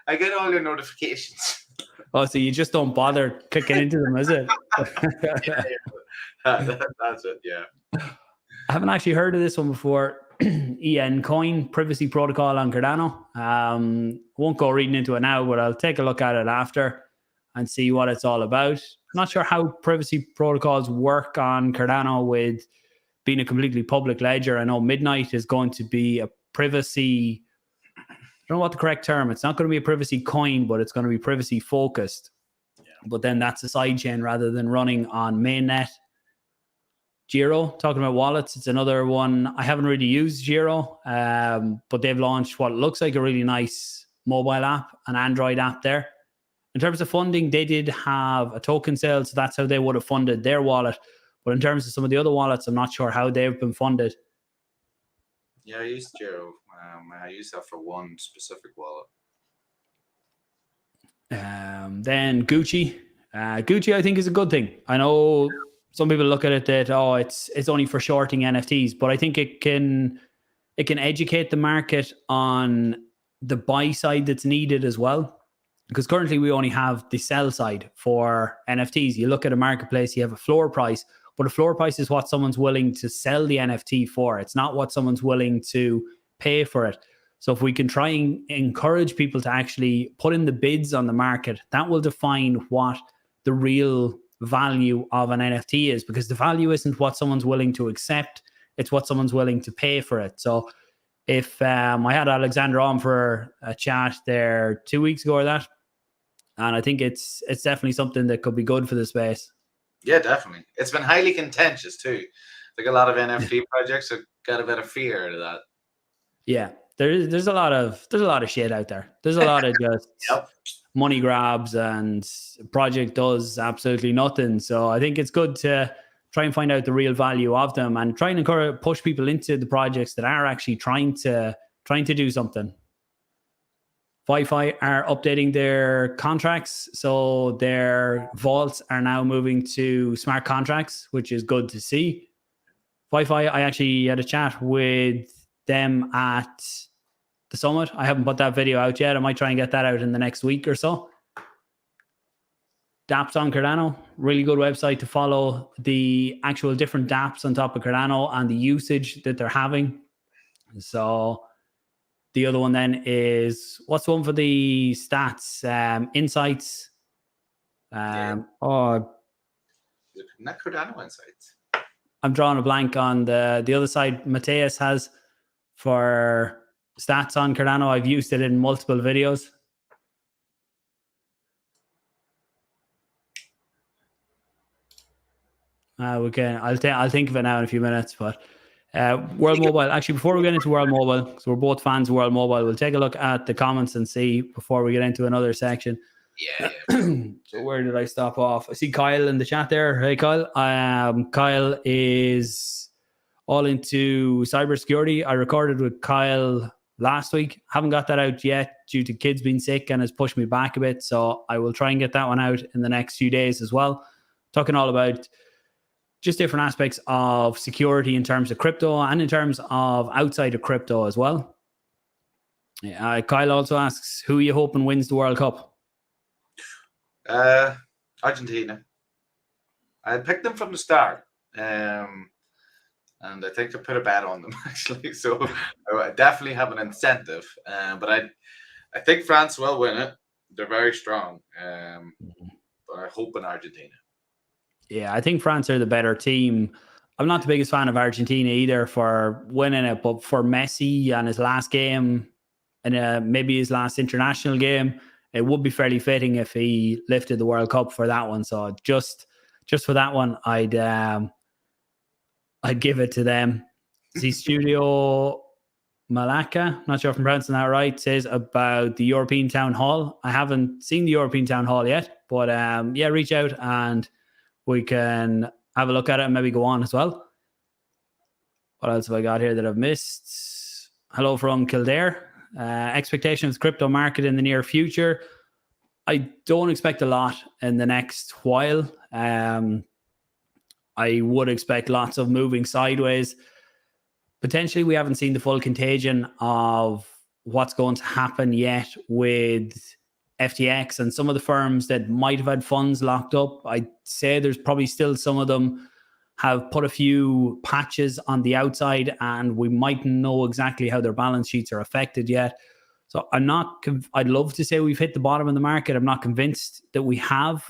I get all your notifications. Oh, so you just don't bother clicking into them, is it? That's it. Yeah. I haven't actually heard of this one before. EN Coin Privacy Protocol on Cardano. Won't go reading into it now, but I'll take a look at it after and see what it's all about. I'm not sure how privacy protocols work on Cardano with being a completely public ledger. I know Midnight is going to be a privacy, I don't know what the correct term, it's not going to be a privacy coin, but it's going to be privacy focused. Yeah. But then that's a sidechain rather than running on mainnet. Giro, talking about wallets, it's another one. I haven't really used Giro, but they've launched what looks like a really nice mobile app, an Android app there. In terms of funding, they did have a token sale, so that's how they would have funded their wallet. But in terms of some of the other wallets, I'm not sure how they've been funded. Yeah, I used Giro. I used that for one specific wallet. Then Gucci. Gucci, I think, is a good thing. I know some people look at it that, oh, it's only for shorting NFTs, but I think it can educate the market on the buy side that's needed as well. Because currently we only have the sell side for NFTs. You look at a marketplace, you have a floor price, but a floor price is what someone's willing to sell the NFT for. It's not what someone's willing to pay for it. So if we can try and encourage people to actually put in the bids on the market, that will define what the real value of an NFT is, because the value isn't what someone's willing to accept, it's what someone's willing to pay for it. So if I had Alexander on for a chat there 2 weeks ago or that, and I think it's definitely something that could be good for the space. Yeah, definitely. It's been highly contentious too. Like a lot of NFT projects have got a bit of fear out of that. Yeah. there's a lot of shit out there. There's a lot of just Yep. money grabs, and project does absolutely nothing. So I think it's good to try and find out the real value of them and try and push people into the projects that are actually trying to do something. Wi-Fi are updating their contracts, so their vaults are now moving to smart contracts, which is good to see. Wi-Fi, I actually had a chat with them at the summit. I haven't put that video out yet. I might try and get that out in the next week or so. Dapps on Cardano, really good website to follow the actual different dapps on top of Cardano and the usage that they're having. So the other one then is, what's one for the stats? Insights. Not Cardano Insights. I'm drawing a blank on the other side. Mateus has for stats on Cardano. I've used it in multiple videos. I'll think of it now in a few minutes, but World Mobile, actually, before we get into World Mobile, because we're both fans of World Mobile, we'll take a look at the comments and see before we get into another section. Yeah. So where did I stop off? I see Kyle in the chat there. Hey, Kyle. Kyle is all into cybersecurity. I recorded with Kyle last week. Haven't got that out yet due to kids being sick, and has pushed me back a bit. So I will try and get that one out in the next few days as well. Talking all about just different aspects of security in terms of crypto and in terms of outside of crypto as well. Kyle also asks, who are you hoping wins the World Cup? Argentina. I picked them from the start. And I think I put a bet on them, actually. So I definitely have an incentive. But I think France will win it. They're very strong. But I hope in Argentina. Yeah, I think France are the better team. I'm not the biggest fan of Argentina either for winning it, but for Messi and his last game and maybe his last international game, it would be fairly fitting if he lifted the World Cup for that one. So just for that one, I'd give it to them. See, Studio Malaka, not sure if I'm pronouncing that right, says about the European Town Hall. I haven't seen the European Town Hall yet, but reach out and we can have a look at it and maybe go on as well. What else have I got here that I've missed? Hello from Kildare. Expectations crypto market in the near future. I don't expect a lot in the next while. I would expect lots of moving sideways. Potentially, we haven't seen the full contagion of what's going to happen yet with FTX and some of the firms that might have had funds locked up. I'd say there's probably still some of them have put a few patches on the outside, and we might know exactly how their balance sheets are affected yet. So I'd love to say we've hit the bottom of the market. I'm not convinced that we have.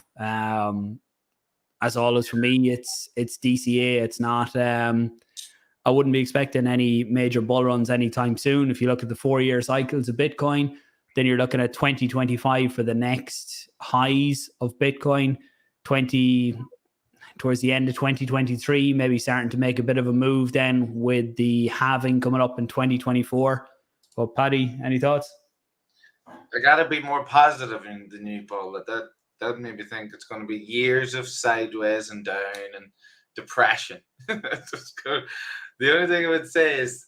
As always, for me, it's DCA. It's not. I wouldn't be expecting any major bull runs anytime soon. If you look at the 4-year cycles of Bitcoin, then you're looking at 2025 for the next highs of Bitcoin. Towards the end of 2023, maybe starting to make a bit of a move then with the halving coming up in 2024. Well, Paddy, any thoughts? I gotta be more positive in the new poll. That made me think it's going to be years of sideways and down and depression. The only thing I would say is,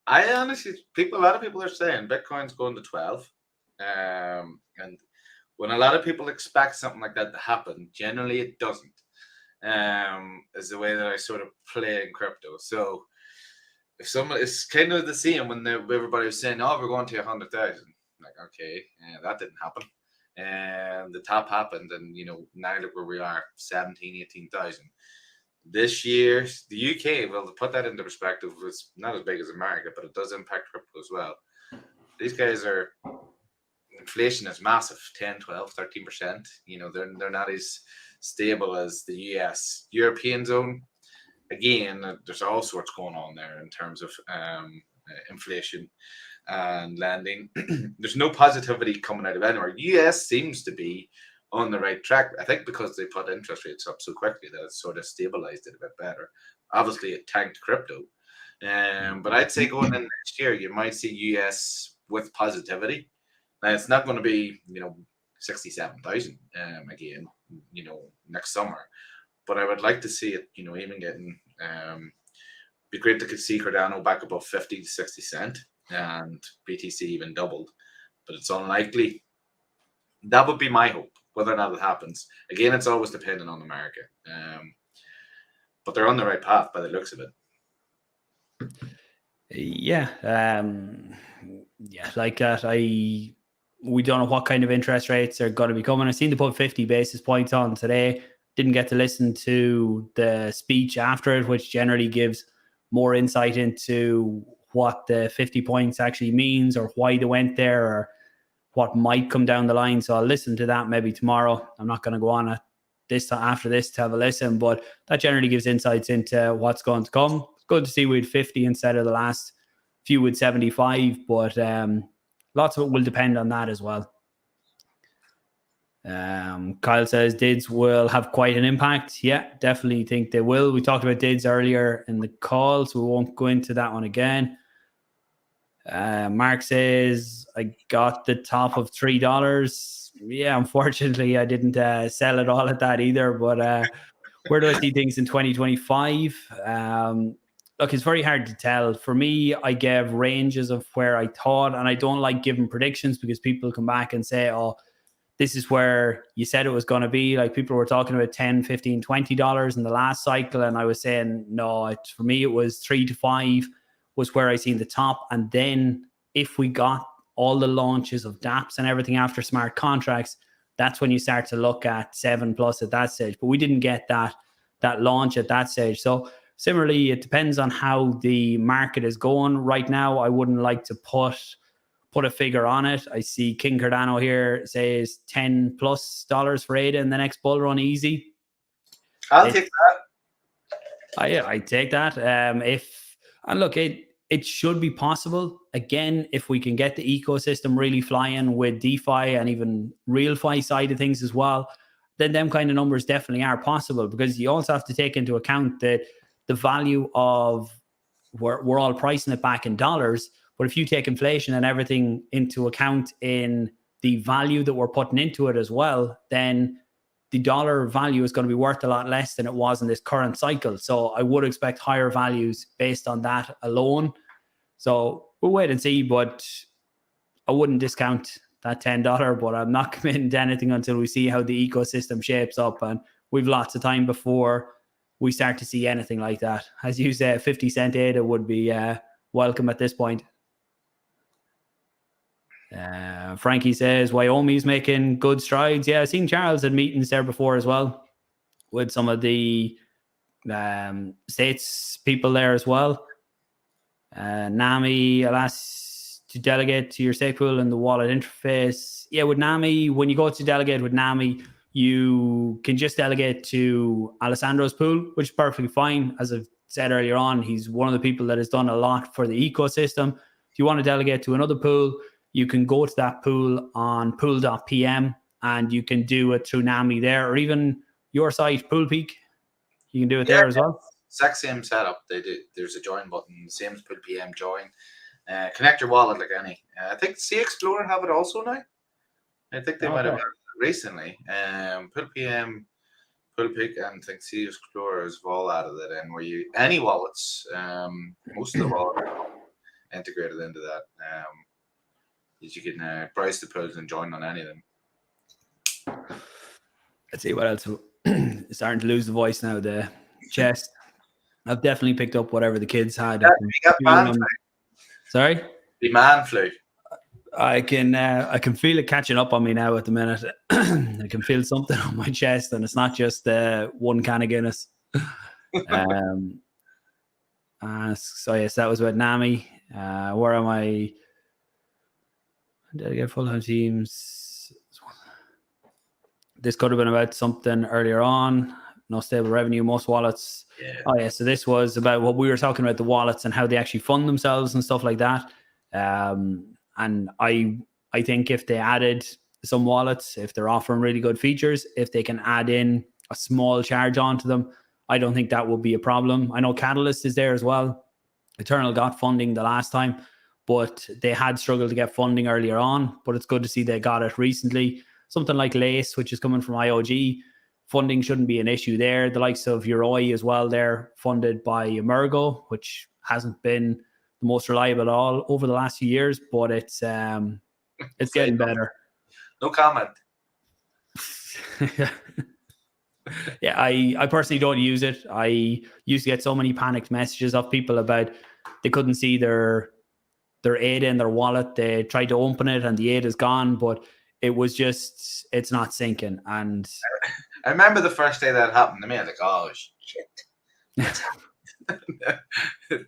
I honestly, a lot of people are saying Bitcoin's going to 12. And when a lot of people expect something like that to happen, generally it doesn't. Is the way that I sort of play in crypto. So if someone, it's kind of the same when everybody was saying, "Oh, we're going to 100,000." Like, okay, that didn't happen. And the top happened, and now look where we are, 17, 18,000. This year, the UK, well, to put that into perspective, it's not as big as America, but it does impact crypto as well. These guys are, inflation is massive, 10, 12, 13%. They're not as stable as the US. European zone, again, there's all sorts going on there in terms of inflation and lending. There's no positivity coming out of anywhere. US seems to be on the right track, I think, because they put interest rates up so quickly that it's sort of stabilized it a bit better. Obviously, it tanked crypto, But I'd say going in next year, you might see US with positivity. Now it's not going to be 67,000 again next summer, but I would like to see it even getting be great to see Cardano back above 50 to 60 cent and BTC even doubled, but it's unlikely. That would be my hope. Whether or not it happens, again, it's always dependent on the market. But they're on the right path by the looks of it. Yeah, like that. We don't know what kind of interest rates are going to be coming. I've seen they put 50 basis points on today. Didn't get to listen to the speech after it, which generally gives more insight into what the 50 points actually means or why they went there or what might come down the line. So I'll listen to that maybe tomorrow. I'm not going to go on after this to have a listen, but that generally gives insights into what's going to come. It's good to see we had 50 instead of the last few with 75, but lots of it will depend on that as well. Kyle says DIDs will have quite an impact. Yeah, definitely think they will. We talked about DIDs earlier in the call, so we won't go into that one again. Mark says, I got the top of $3. Yeah, unfortunately, I didn't sell it all at that either. But where do I see things in 2025? Look, it's very hard to tell. For me, I gave ranges of where I thought, and I don't like giving predictions because people come back and say, oh, this is where you said it was going to be. Like people were talking about $10, $15, $20 in the last cycle. And I was saying, no, for me, it was 3 to 5 was where I seen the top. And then if we got all the launches of dApps and everything after smart contracts, that's when you start to look at 7+ at that stage. But we didn't get that launch at that stage. So similarly, it depends on how the market is going. Right now, I wouldn't like to put a figure on it. I see King Cardano here says $10+ for Ada in the next bull run easy. I'll take that. I take that. And look, it should be possible. Again, if we can get the ecosystem really flying with DeFi and even RealFi side of things as well, then them kind of numbers definitely are possible, because you also have to take into account that the value of we're all pricing it back in dollars. But if you take inflation and everything into account in the value that we're putting into it as well, then the dollar value is going to be worth a lot less than it was in this current cycle. So I would expect higher values based on that alone. So we'll wait and see, but I wouldn't discount that $10, but I'm not committing to anything until we see how the ecosystem shapes up. And we've lots of time before we start to see anything like that. As you said, 50 cent ADA would be welcome at this point. Frankie says Wyoming's making good strides. Yeah, I've seen Charles at meetings there before as well, with some of the states people there as well. NAMI, I'll ask to delegate to your stake pool and the wallet interface. Yeah, with NAMI, when you go to delegate with NAMI, you can just delegate to Alessandro's pool, which is perfectly fine. As I've said earlier on, he's one of the people that has done a lot for the ecosystem. If you want to delegate to another pool, you can go to that pool on pool.pm and you can do it through NAMI there, or even your site, PoolPeak. You can do it there as well. Exact same setup. They do. There's a join button, same as PoolPM join. Connect your wallet like any. I think C Explorer have it also now. I think they might have recently. PoolPM, PoolPeak, and I think C Explorer has all added it in, where you any wallets, most of the wallets are integrated into that. You can price the pools and join on any of them. Let's see what else. Starting to lose the voice now. The chest. I've definitely picked up whatever the kids had. Sorry? The man flu. I can feel it catching up on me now at the minute. I can feel something on my chest, and it's not just one can of Guinness. So yes, that was about NAMI. Where am I? Did I get full-time teams? This could have been about something earlier on. No stable revenue, most wallets. Yeah. Oh yeah, so this was about what we were talking about, the wallets and how they actually fund themselves and stuff like that. And I think if they added some wallets, if they're offering really good features, if they can add in a small charge onto them, I don't think that will be a problem. I know Catalyst is there as well. Eternal got funding the last time, but they had struggled to get funding earlier on. But it's good to see they got it recently. Something like Lace, which is coming from IOG, funding shouldn't be an issue there. The likes of Uroi as well, they're funded by Emergo, which hasn't been the most reliable at all over the last few years, but it's getting better. No comment. Yeah, I personally don't use it. I used to get so many panicked messages of people about they couldn't see their ADA in their wallet. They tried to open it and the ADA is gone, but it was just, it's not syncing. And I remember the first day that happened to me, I was like, oh shit.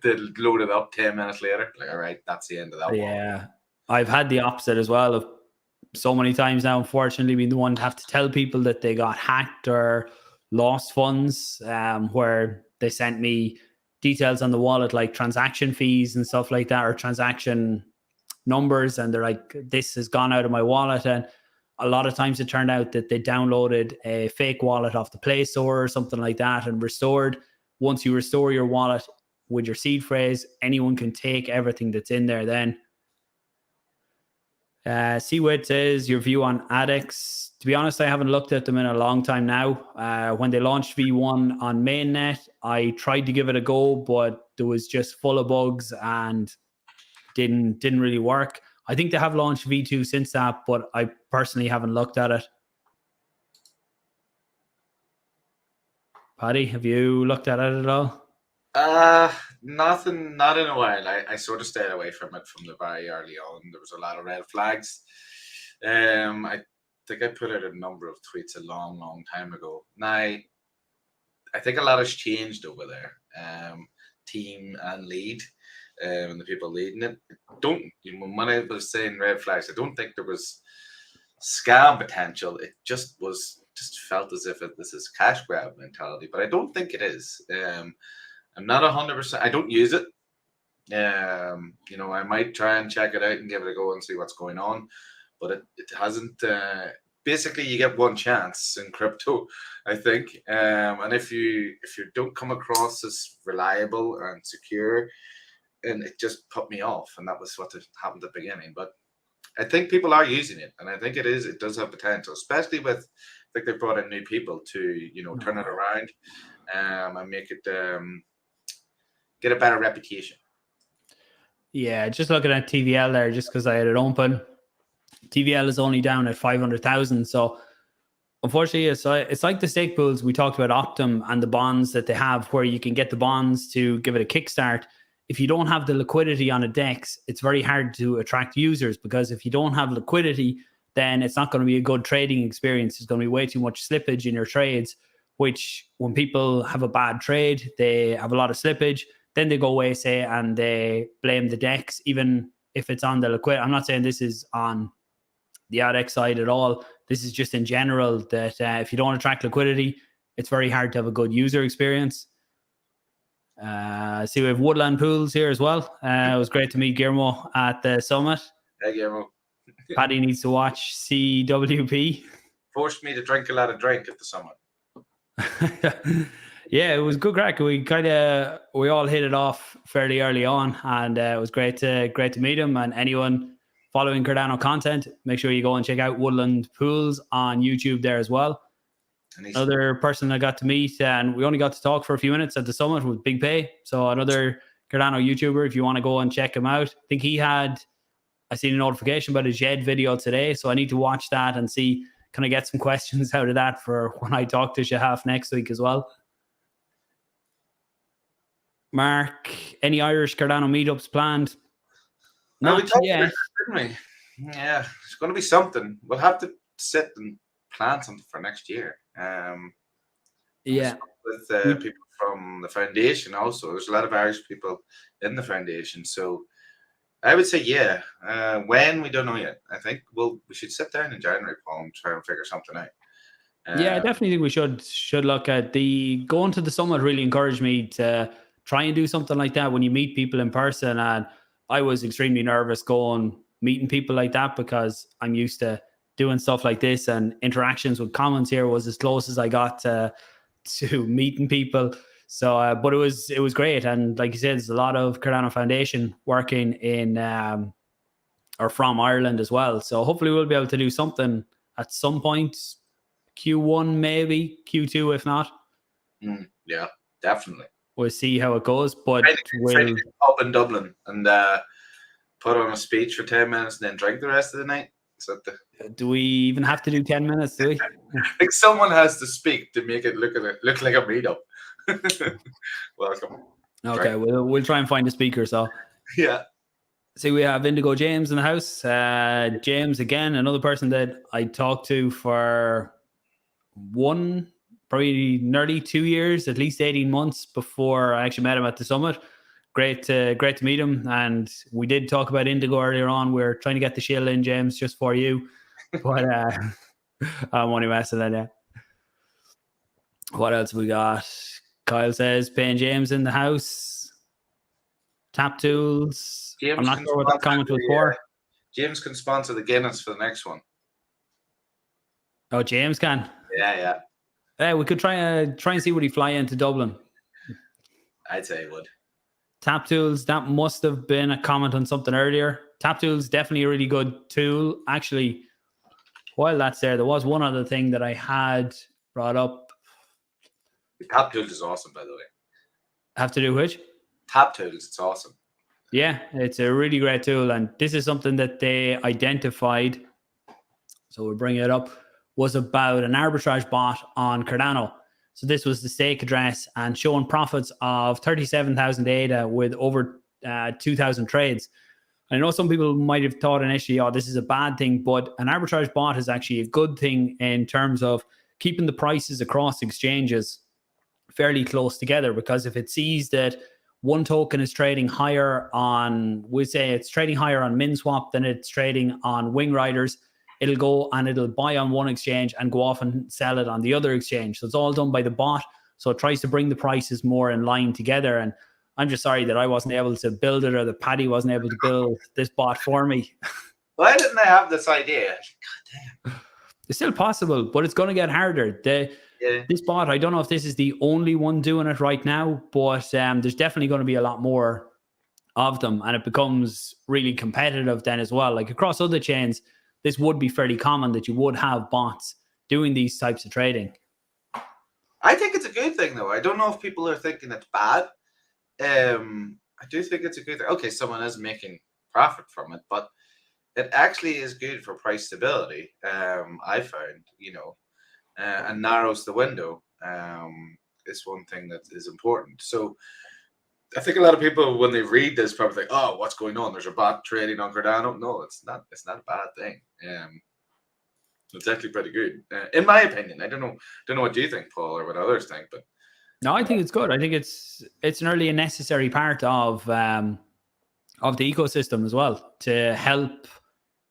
They loaded up 10 minutes later. Like, all right, that's the end of that. Yeah. One. I've had the opposite as well of so many times now, unfortunately, being the one to have to tell people that they got hacked or lost funds, where they sent me details on the wallet, like transaction fees and stuff like that, or transaction numbers. And they're like, this has gone out of my wallet. And a lot of times it turned out that they downloaded a fake wallet off the Play Store or something like that and restored. Once you restore your wallet with your seed phrase, anyone can take everything that's in there then. Seawit says, your view on ADEX. To be honest, I haven't looked at them in a long time now. When they launched V1 on mainnet, I tried to give it a go, but there was just full of bugs and didn't really work. I think they have launched V2 since that, but I personally haven't looked at it. Paddy, have you looked at it at all? Not in a while. I sort of stayed away from it from the very early on. There was a lot of red flags. I think I put out a number of tweets a long time ago. Now, I think a lot has changed over there. Team and lead, and the people leading it. When I was saying red flags, I don't think there was scam potential. It just felt as if this is cash grab mentality, but I don't think it is. I'm not 100%. I don't use it. I might try and check it out and give it a go and see what's going on, but it hasn't. Basically, you get one chance in crypto, I think. And if you don't come across as reliable and secure, and it just put me off, and that was what happened at the beginning. But I think people are using it, and I think it does have potential, especially with, I think they brought in new people to turn it around and make it get a better reputation. Yeah, just looking at TVL there, just because I had it open, TVL is only down at 500,000. So unfortunately, it's like the stake pools. We talked about Optimum and the bonds that they have, where you can get the bonds to give it a kickstart. If you don't have the liquidity on a DEX, it's very hard to attract users, because if you don't have liquidity, then it's not going to be a good trading experience. There's going to be way too much slippage in your trades, which when people have a bad trade, they have a lot of slippage, then they go away, and they blame the DEX, even if it's on the liquidity. I'm not saying this is on the ADEX side at all. This is just in general that if you don't attract liquidity, it's very hard to have a good user experience. See, we have Woodland Pools here as well. It was great to meet Guillermo at the summit. Hey, Guillermo. Paddy needs to watch CWP. Forced me to drink a lot of drink at the summit. Yeah, it was good crack. We all hit it off fairly early on, and it was great to meet him. And anyone following Cardano content, make sure you go and check out Woodland Pools on YouTube there as well. Another person I got to meet, and we only got to talk for a few minutes at the summit, with Big Pay. So another Cardano YouTuber, if you want to go and check him out. I think I seen a notification about his DJED video today, so I need to watch that and see, can I get some questions out of that for when I talk to Shahaf next week as well. Mark, any Irish Cardano meetups planned? Not yet. Didn't we? Yeah, it's going to be something. We'll have to sit and plan something for next year. Yeah. With people from the foundation also. There's a lot of Irish people in the foundation. So I would say, yeah. When, we don't know yet. I think we should sit down in January, Paul, and try and figure something out. Yeah, I definitely think we should look at going to the summit. Really encouraged me to try and do something like that when you meet people in person. And I was extremely nervous meeting people like that, because I'm used to doing stuff like this, and interactions with comments here was as close as I got to meeting people. So, but it was great, and like you said, there's a lot of Cardano Foundation working in or from Ireland as well. So hopefully we'll be able to do something at some point, Q1 maybe, Q2 if not. Yeah, definitely. We'll see how it goes, but we'll up in Dublin and put on a speech for 10 minutes and then drink the rest of the night. Do we even have to do 10 minutes? Do we? Like someone has to speak to make it look like a meetup. Welcome. Okay, we'll try and find a speaker. So yeah. See, we have Indigo James in the house. James, again, another person that I talked to for probably nearly 2 years, at least 18 months before I actually met him at the summit. Great to meet him. And we did talk about Indigo earlier on. We're trying to get the shield in, James, just for you. But I'm only messing with you. What else we got? Kyle says, paying James in the house. TapTools. James, I'm not sure what that comment was for. James can sponsor the Guinness for the next one. Oh, James can? Yeah. Yeah, we could try and see would he fly into Dublin. I'd say he would. TapTools, that must have been a comment on something earlier. TapTools, definitely a really good tool. Actually, while that's there was one other thing that I had brought up. TapTools is awesome, by the way. Have to do which? TapTools, it's awesome. Yeah, it's a really great tool. And this is something that they identified, so we'll bring it up, was about an arbitrage bot on Cardano. So this was the stake address and showing profits of 37,000 ADA with over 2,000 trades. I know some people might have thought initially, oh, this is a bad thing, but an arbitrage bot is actually a good thing in terms of keeping the prices across exchanges fairly close together, because if it sees that one token is trading higher on, we say it's trading higher on Minswap than it's trading on Wing Riders, it'll go and it'll buy on one exchange and go off and sell it on the other exchange. So it's all done by the bot. So it tries to bring the prices more in line together. And I'm just sorry that I wasn't able to build it, or that Paddy wasn't able to build this bot for me. Why didn't I have this idea? God damn. It's still possible, but it's going to get harder. This bot, I don't know if this is the only one doing it right now, but there's definitely going to be a lot more of them, and it becomes really competitive then as well. Like across other chains, this would be fairly common that you would have bots doing these types of trading. I think it's a good thing, though. I don't know if people are thinking it's bad. I do think it's a good thing. Okay, someone is making profit from it, but it actually is good for price stability. I found, and narrows the window. Is one thing that is important. So I think a lot of people, when they read this, probably think, "Oh, what's going on? There's a bot trading on Cardano." No, it's not. It's not a bad thing. It's actually pretty good, in my opinion. I don't know what you think, Paul, or what others think, but no, I think it's good. I think it's an early and necessary part of the ecosystem as well, to help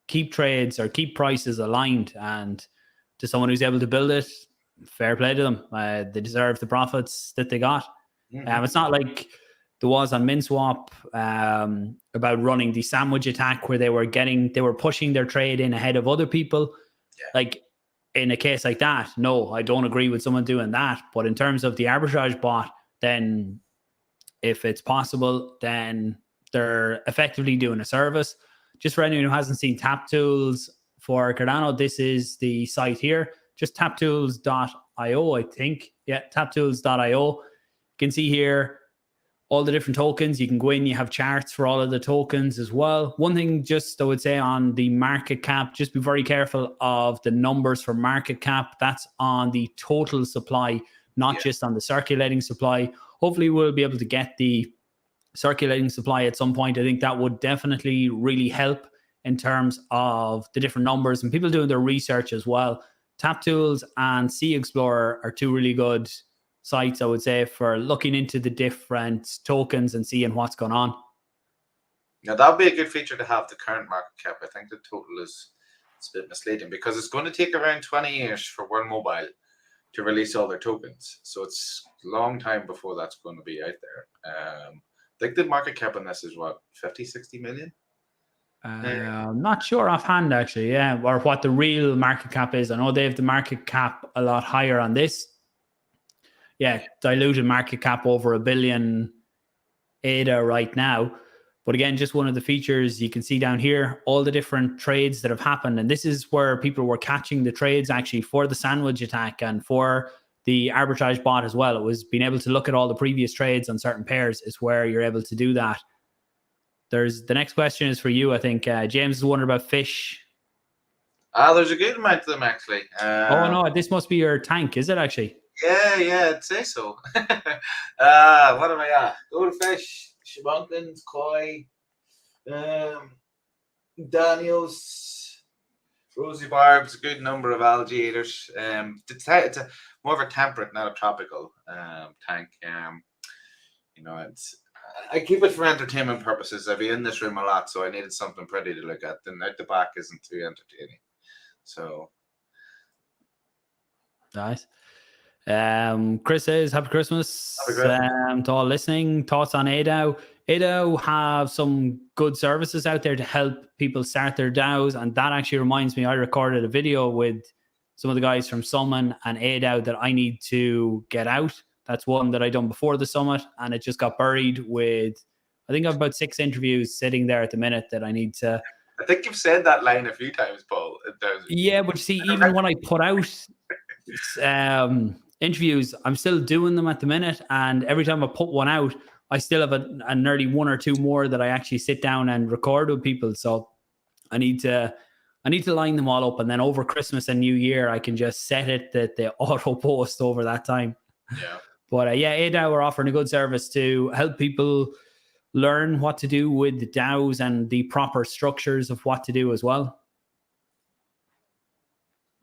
keep trades or keep prices aligned. And to someone who's able to build it, fair play to them. They deserve the profits that they got. Mm-hmm. It's not like there was on Minswap about running the sandwich attack where they were pushing their trade in ahead of other people. Yeah. Like in a case like that, no, I don't agree with someone doing that. But in terms of the arbitrage bot, then if it's possible, then they're effectively doing a service. Just for anyone who hasn't seen TapTools for Cardano, this is the site here, just taptools.io, I think. Yeah, taptools.io. You can see here all the different tokens. You can go in, you have charts for all of the tokens as well. One thing just I would say on the market cap, just be very careful of the numbers for market cap. That's on the total supply, not just on the circulating supply. Hopefully we'll be able to get the circulating supply at some point. I think that would definitely really help in terms of the different numbers and people doing their research as well. TapTools and Sea Explorer are two really good sites, I would say, for looking into the different tokens and seeing what's going on. Now, that would be a good feature to have, the current market cap. I think the total is a bit misleading because it's going to take around 20 years for World Mobile to release all their tokens. So it's a long time before that's going to be out there. I think the market cap on this is what, 50, 60 million? I'm not sure offhand, actually, or what the real market cap is. I know they have the market cap a lot higher on this. diluted market cap over $1 billion ADA right now. But again, just one of the features you can see down here, all the different trades that have happened. And this is where people were catching the trades actually for the sandwich attack and for the arbitrage bot as well. It was being able to look at all the previous trades on certain pairs is where you're able to do that. The next question is for you, I think. James is wondering about fish. There's a good amount of them actually. Oh no, this must be your tank, is it actually? Yeah, I'd say so. What am I at? Goldfish, Shabunkins, Koi, Daniels, Rosy Barbs, a good number of alligators. It's more of a temperate, not a tropical tank. I keep it for entertainment purposes. I've been in this room a lot, so I needed something pretty to look at. And out the back isn't too entertaining. So nice. Chris says, Happy Christmas. Happy Christmas. To all listening. Thoughts on ADAO? ADAO have some good services out there to help people start their DAOs. And that actually reminds me, I recorded a video with some of the guys from Summon and ADAO that I need to get out. That's one that I done before the summit, and it just got buried with, I think I have about 6 interviews sitting there at the minute that I need to. I think you've said that line a few times, Paul. Yeah, but see, even when I put out interviews, I'm still doing them at the minute, and every time I put one out, I still have a nearly 1 or 2 more that I actually sit down and record with people. So I need to line them all up, and then over Christmas and New Year, I can just set it that they auto post over that time. Yeah. But ADAO are offering a good service to help people learn what to do with the DAOs and the proper structures of what to do as well.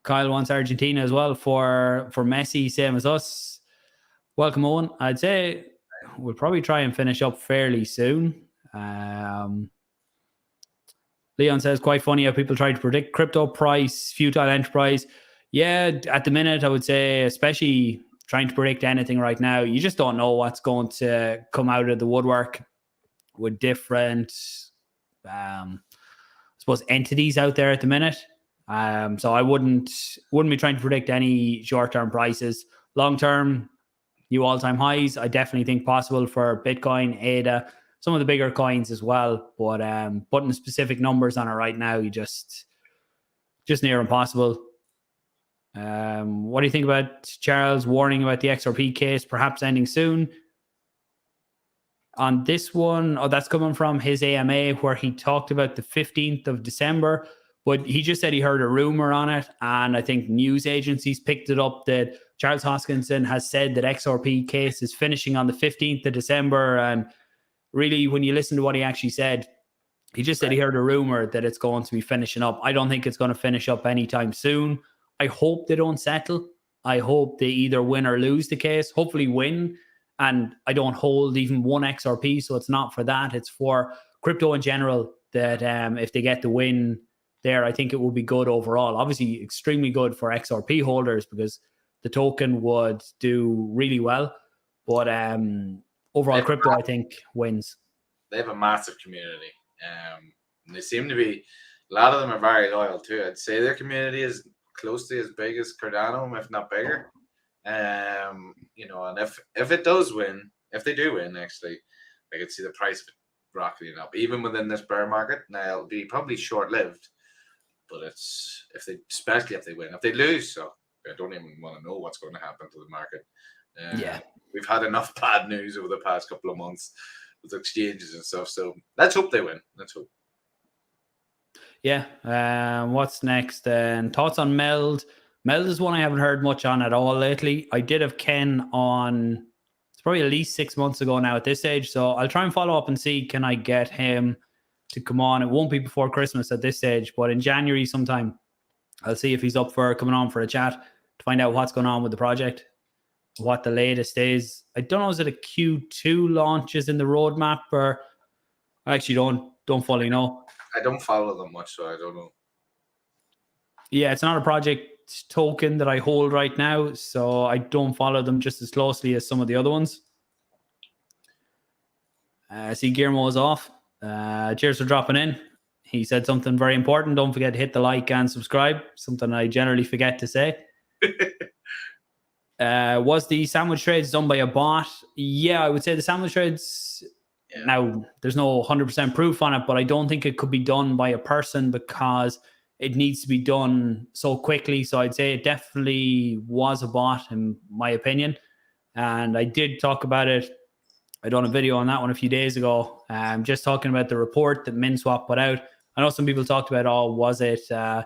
Kyle wants Argentina as well for Messi, same as us. Welcome on. I'd say we'll probably try and finish up fairly soon. Leon says, quite funny how people try to predict crypto price, futile enterprise. Yeah, at the minute, I would say, especially trying to predict anything right now, you just don't know what's going to come out of the woodwork with different, I suppose, entities out there at the minute. So I wouldn't be trying to predict any short-term prices. Long-term, new all-time highs, I definitely think possible for Bitcoin, ADA, some of the bigger coins as well. But putting specific numbers on it right now, you just near impossible. What do you think about Charles' warning about the XRP case perhaps ending soon? On this one, that's coming from his AMA where he talked about the 15th of December, but he just said he heard a rumor on it. And I think news agencies picked it up that Charles Hoskinson has said that XRP case is finishing on the 15th of December. And really, when you listen to what he actually said, he just said he heard a rumor that it's going to be finishing up. I don't think it's going to finish up anytime soon. I hope they don't settle. I hope they either win or lose the case. Hopefully win. And I don't hold even one XRP, so it's not for that. It's for crypto in general that if they get the win there, I think it will be good overall. Obviously, extremely good for XRP holders because the token would do really well. But overall, crypto, I think, wins. They have a massive community. And they seem to be, a lot of them are very loyal too. I'd say their community is closely as big as Cardano, if not bigger. And if it does win, if they do win, actually, I could see the price of it rocketing up, even within this bear market. Now it'll be probably short-lived, but especially if they win. If they lose, so I don't even want to know what's going to happen to the market. We've had enough bad news over the past couple of months with exchanges and stuff. So let's hope they win. Let's hope. Yeah. What's next? And thoughts on Meld? Meld is one I haven't heard much on at all lately. I did have Ken on, it's probably at least 6 months ago now at this stage. So I'll try and follow up and see, can I get him to come on? It won't be before Christmas at this stage, but in January sometime, I'll see if he's up for coming on for a chat to find out what's going on with the project, what the latest is. I don't know, is it a Q2 launches in the roadmap, or I actually don't fully know. I don't follow them much, so I don't know. Yeah, it's not a project token that I hold right now, so I don't follow them just as closely as some of the other ones. I see Guillermo is off. Cheers for dropping in. He said something very important. Don't forget to hit the like and subscribe, something I generally forget to say. Was the sandwich trades done by a bot? Yeah, I would say the sandwich trades. Yeah. Now, there's no 100% proof on it, but I don't think it could be done by a person because it needs to be done so quickly. So I'd say it definitely was a bot, in my opinion. And I did talk about it. I done a video on that one a few days ago. Just talking about the report that Minswap put out. I know some people talked about, oh, was it an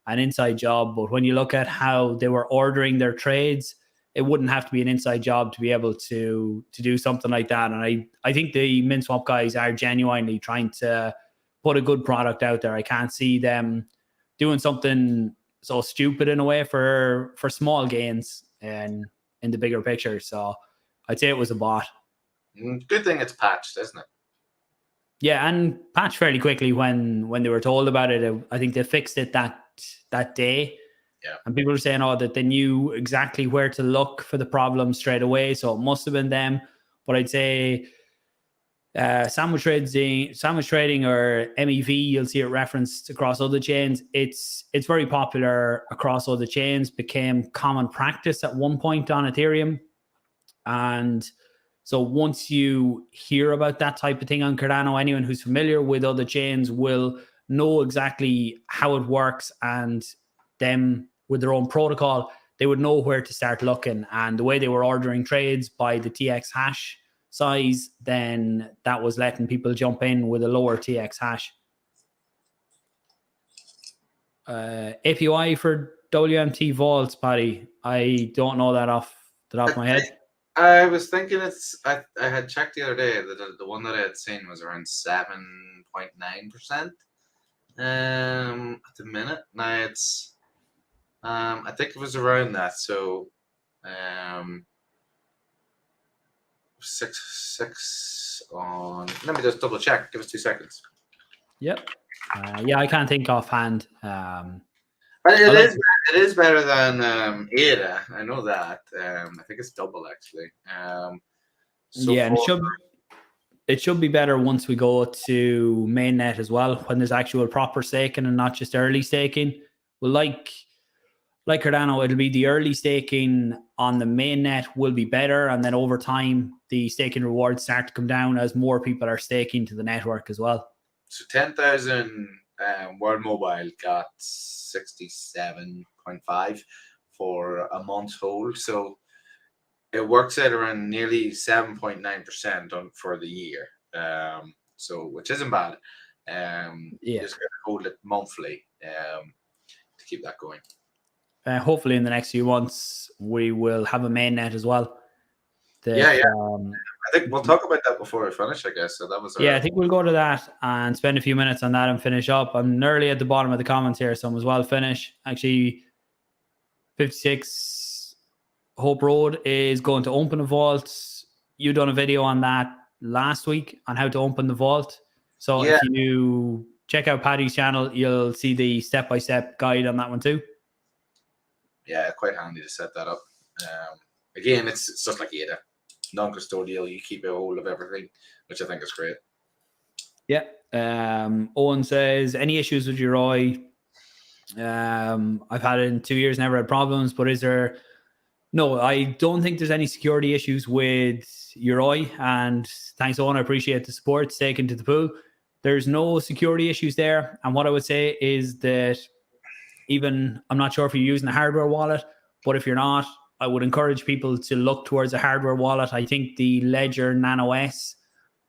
inside job? But when you look at how they were ordering their trades, it wouldn't have to be an inside job to be able to do something like that. And I think the Minswap guys are genuinely trying to put a good product out there. I can't see them doing something so stupid in a way for small gains and in the bigger picture. So I'd say it was a bot. Good thing it's patched, isn't it? Yeah, and patched fairly quickly when they were told about it. I think they fixed it that day. Yeah. And people were saying, oh, that they knew exactly where to look for the problem straight away. So it must have been them. But I'd say sandwich trading or MEV, you'll see it referenced across other chains. It's very popular across other chains, became common practice at one point on Ethereum. And so once you hear about that type of thing on Cardano, anyone who's familiar with other chains will know exactly how it works, and them with their own protocol, they would know where to start looking. And the way they were ordering trades by the TX hash size, then that was letting people jump in with a lower TX hash. API for WMT vaults, Paddy. I don't know that off the top of my head. I was thinking I had checked the other day that the one that I had seen was around 7.9% at the minute. Now it's I think it was around that. So 6 on. Let me just double check. Give us 2 seconds. Yep. Yeah, I can't think offhand. But it is better than Ada. I know that. I think it's double actually. So yeah, and it should be better once we go to mainnet as well, when there's actual proper staking and not just early staking. Well, like Cardano, it'll be the early staking on the mainnet will be better, and then over time the staking rewards start to come down as more people are staking to the network as well. So 10,000 World Mobile got 67.5 for a month's hold. So it works out around nearly 7.9% for the year. So which isn't bad. Yeah. You just gotta hold it monthly to keep that going. Hopefully in the next few months we will have a mainnet as well. I think we'll talk about that before we finish, I guess. So that was I think we'll go to that and spend a few minutes on that and finish up. I'm nearly at the bottom of the comments here, so I'm as well finish. Actually, 56 Hope Road is going to open a vault. You done a video on that last week on how to open the vault. So if you check out Paddy's channel, you'll see the step-by-step guide on that one too. Yeah, quite handy to set that up. Again, it's just like Ada. Non-custodial, you keep a hold of everything, which I think is great. Yeah. Owen says, any issues with your eye? I've had it in 2 years, never had problems, but is there... No, I don't think there's any security issues with your eye, and thanks, Owen, I appreciate the support, staking to the pool. There's no security issues there, and what I would say is that even, I'm not sure if you're using a hardware wallet, but if you're not, I would encourage people to look towards a hardware wallet. I think the Ledger Nano S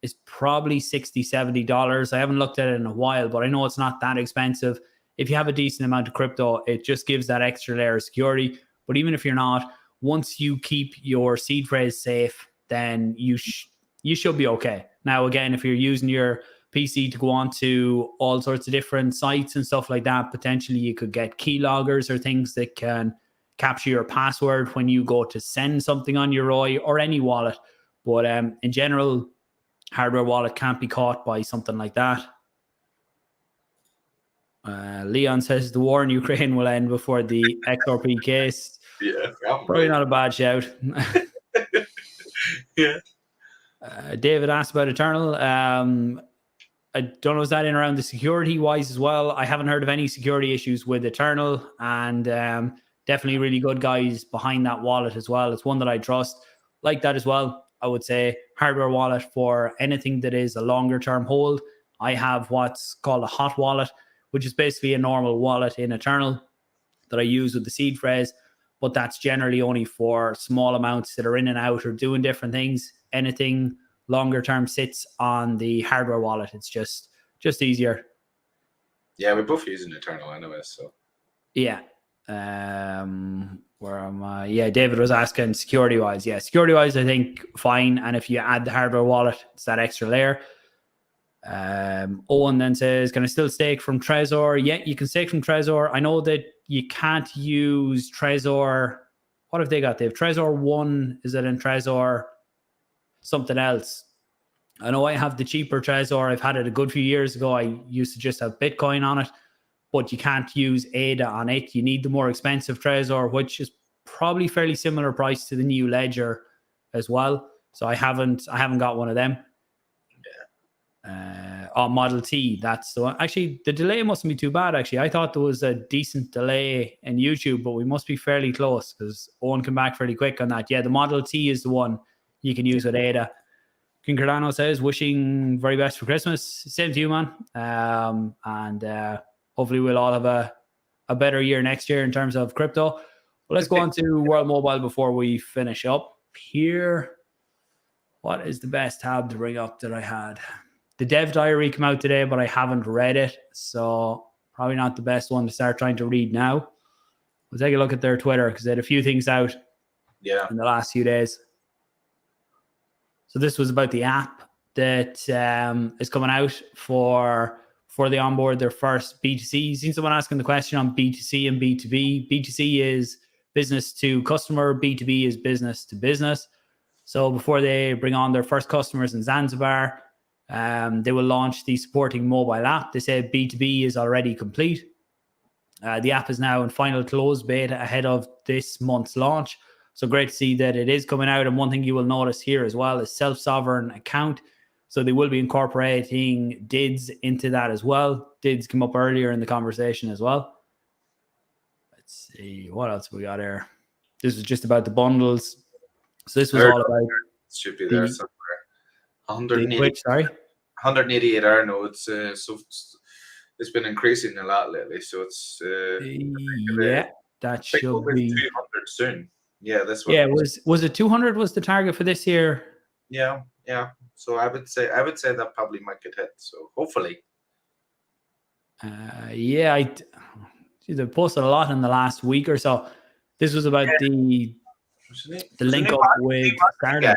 is probably $60, $70. I haven't looked at it in a while, but I know it's not that expensive. If you have a decent amount of crypto, it just gives that extra layer of security. But even if you're not, once you keep your seed phrase safe, then you should be okay. Now, again, if you're using your PC to go on to all sorts of different sites and stuff like that, potentially you could get keyloggers or things that can capture your password when you go to send something on your ROI or any wallet. But in general, hardware wallet can't be caught by something like that. Leon says the war in Ukraine will end before the XRP case. Yeah, probably not a bad shout. Yeah. David asked about Eternal. I don't know, is that in around the security wise as well? I haven't heard of any security issues with Eternal, and definitely really good guys behind that wallet as well. It's one that I trust. Like that as well, I would say hardware wallet for anything that is a longer term hold. I have what's called a hot wallet, which is basically a normal wallet in Eternal that I use with the seed phrase, but that's generally only for small amounts that are in and out or doing different things. Anything longer term sits on the hardware wallet. It's just easier. Yeah, we're both using Eternal anyway, so. Yeah. Where am I? Yeah, David was asking security wise. Yeah, security wise, I think fine. And if you add the hardware wallet, it's that extra layer. Owen then says, can I still stake from Trezor? Yeah, you can stake from Trezor. I know that you can't use Trezor. What have they got? They have Trezor 1. Is it in Trezor something else? I know I have the cheaper Trezor. I've had it a good few years ago. I used to just have Bitcoin on it, but you can't use ADA on it. You need the more expensive Trezor, which is probably fairly similar price to the new Ledger as well. So I haven't got one of them. Model T, that's the one. Actually, the delay mustn't be too bad. Actually, I thought there was a decent delay in YouTube, but we must be fairly close because Owen came back fairly quick on that. Yeah, the Model T is the one you can use with ADA. King Cardano says, wishing very best for Christmas. Same to you, man. And hopefully we'll all have a better year next year in terms of crypto. But let's go on to World Mobile before we finish up here. What is the best tab to bring up that I had? The Dev Diary came out today, but I haven't read it. So probably not the best one to start trying to read now. We'll take a look at their Twitter because they had a few things out in the last few days. So this was about the app that is coming out for they onboard their first B2C. Seen someone asking the question on B2C and B2B. B2C is business to customer. B2B is business to business. So before they bring on their first customers in Zanzibar, they will launch the supporting mobile app. They say B2B is already complete. The app is now in final closed beta ahead of this month's launch. So great to see that it is coming out. And one thing you will notice here as well is self-sovereign account. So they will be incorporating DIDs into that as well. DIDs come up earlier in the conversation as well. Let's see, what else we got here? This was just about the bundles. So this was all about... Should be there somewhere. 188 R nodes. So it's been increasing a lot lately. So it's that should be 200 soon. Yeah, this one. Yeah, was it 200 was the target for this year? Yeah. So I would say that probably might get hit. So hopefully. They posted a lot in the last week or so. This was about the link up with Starlink.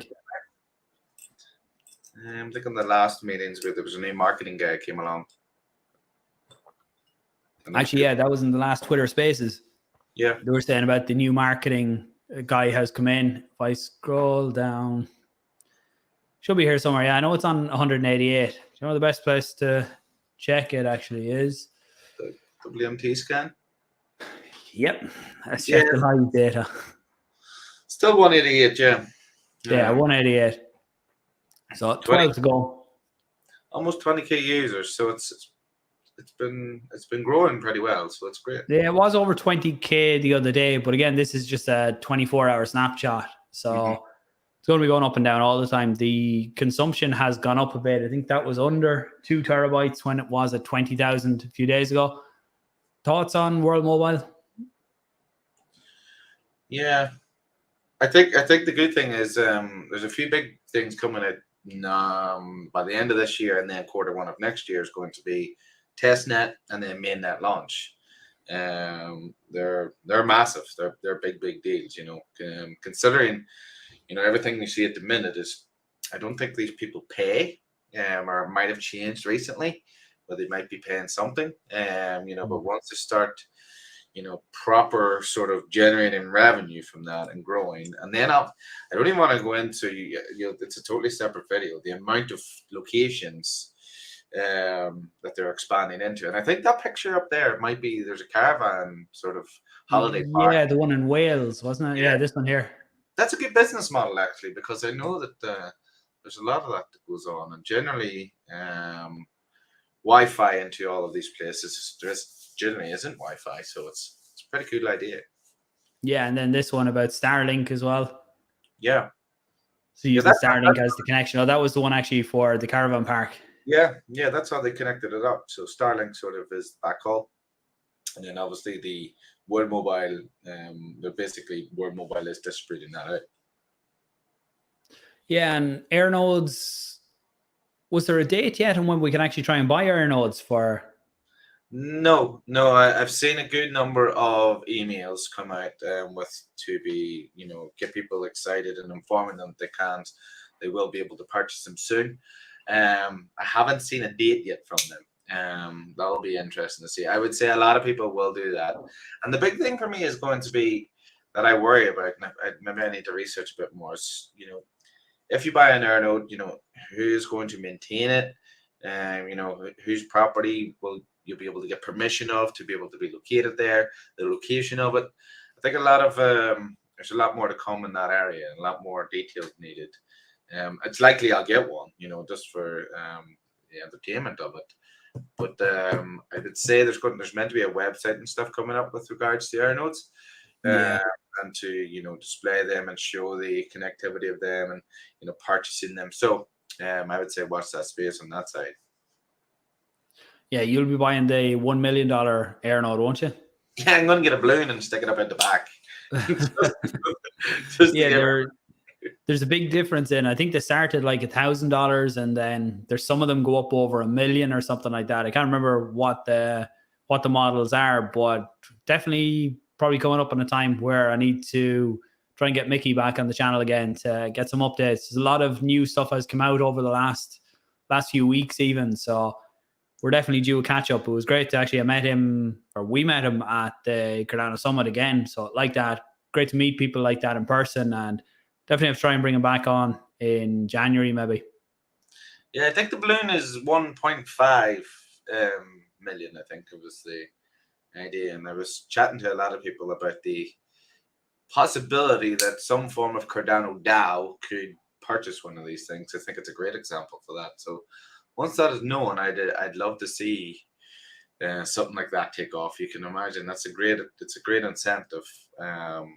I think in the last meetings where there was a new marketing guy came along. Actually, yeah, that was in the last Twitter Spaces. Yeah. They were saying about the new marketing guy has come in. If I scroll down, should be here somewhere. Yeah, I know it's on 188. Do you know the best place to check it actually is? The WMT scan? Yep. Let's check the live data. Still 188, yeah. Yeah, 188. So 12 to go. Almost 20k users, so it's been growing pretty well, so it's great. Yeah, it was over 20k the other day, but again, this is just a 24-hour snapshot, so it's going to be going up and down all the time. The consumption has gone up a bit. I think that was under 2 terabytes when it was at 20,000 a few days ago. Thoughts on World Mobile? Yeah, I think the good thing is there's a few big things coming out. By the end of this year and then Q1 of next year is going to be testnet and then mainnet launch. They're massive. They're big deals. Considering everything we see at the minute is, I don't think these people pay, or might have changed recently, but they might be paying something. But once they start, proper sort of generating revenue from that and growing. And then I don't even want to go into, it's a totally separate video, the amount of locations that they're expanding into. And I think that picture up there might be, there's a caravan sort of holiday park. Yeah, the one in Wales, wasn't it? Yeah, this one here. That's a good business model, actually, because I know that there's a lot of that goes on. And generally, Wi-Fi into all of these places, generally isn't Wi-Fi, so it's a pretty cool idea. Yeah, and then this one about Starlink as well. Yeah. So using Starlink as the connection. Oh, that was the one actually for the caravan park. Yeah, that's how they connected it up. So Starlink sort of is backhaul, and then obviously the World Mobile, they're basically World Mobile is distributing that out. Yeah, and air nodes. Was there a date yet on when we can actually try and buy air nodes for? No, I've seen a good number of emails come out with to be, get people excited and informing them they will be able to purchase them soon. I haven't seen a date yet from them. That'll be interesting to see. I would say a lot of people will do that. And the big thing for me is going to be that I worry about, and maybe I need to research a bit more, is, if you buy an air node, who's going to maintain it? Whose property will you'll be able to get permission of to be able to be located there, the location of it. I think a lot of there's a lot more to come in that area, and a lot more details needed. It's likely I'll get one, just for the entertainment of it. But I would say there's meant to be a website and stuff coming up with regards to air nodes, and to display them and show the connectivity of them, and purchasing them. So I would say watch that space on that side. Yeah, you'll be buying the $1 million air node, won't you? Yeah, I'm going to get a balloon and stick it up at the back. There's a big difference in. I think they started like $1,000, and then there's some of them go up over $1 million or something like that. I can't remember what the models are, but definitely probably coming up on a time where I need to try and get Mickey back on the channel again to get some updates. There's a lot of new stuff has come out over the last few weeks even, so we're definitely due a catch up. It was great to actually we met him at the Cardano Summit again. So like that, great to meet people like that in person, and definitely have to try and bring him back on in January maybe. Yeah, I think the balloon is 1.5 million. I think it was the idea, and I was chatting to a lot of people about the possibility that some form of Cardano DAO could purchase one of these things. I think it's a great example for that. So once that is known, I'd love to see something like that take off. You can imagine it's a great incentive, and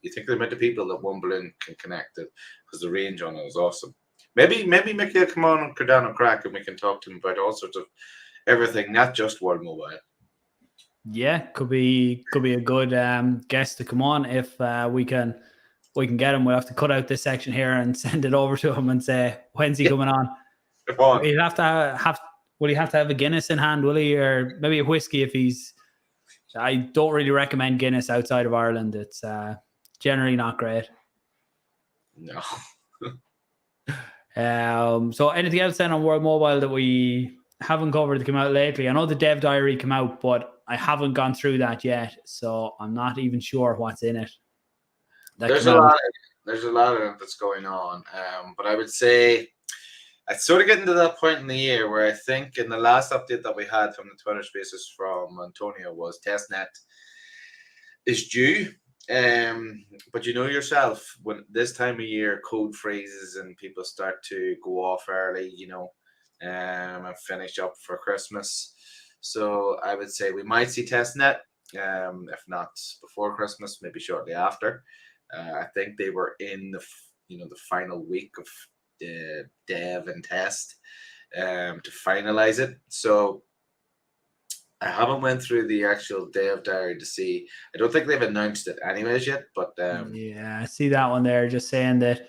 you think the amount of people that one balloon can connect it, because the range on it is awesome. Maybe Mickey will come on Cardano Craic and we can talk to him about all sorts of everything, not just World Mobile. Yeah, could be a good guest to come on if we can get him. We'll have to cut out this section here and send it over to him and say, when's he coming on? He'll have to have. Will he have to have a Guinness in hand? Will he, or maybe a whiskey if he's? I don't really recommend Guinness outside of Ireland. It's generally not great. No. So anything else then on World Mobile that we haven't covered that came out lately? I know the dev diary came out, but I haven't gone through that yet, so I'm not even sure what's in it. There's a lot of it that's going on, but I would say it's sort of getting to that point in the year where I think in the last update that we had from the Twitter Spaces from Antonio was testnet is due. But you know yourself, when this time of year code freezes and people start to go off early, and finish up for Christmas. So I would say we might see testnet, if not before Christmas, maybe shortly after. I think they were in the final week of dev and test to finalize it. So I haven't went through the actual dev diary to see. I don't think they've announced it anyways yet, but yeah, I see that one there, just saying that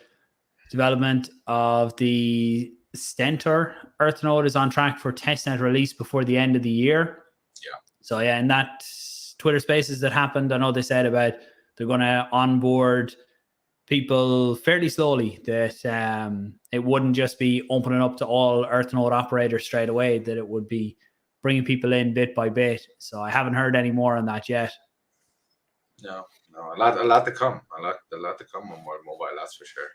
development of the Stentor Earth node is on track for testnet release before the end of the year. Yeah. So yeah, in that Twitter Spaces that happened, I know they said about they're going to onboard people fairly slowly, that it wouldn't just be opening up to all Earth node operators straight away, that it would be bringing people in bit by bit. So I haven't heard any more on that yet. No, a lot to come. A lot to come on World Mobile, that's for sure.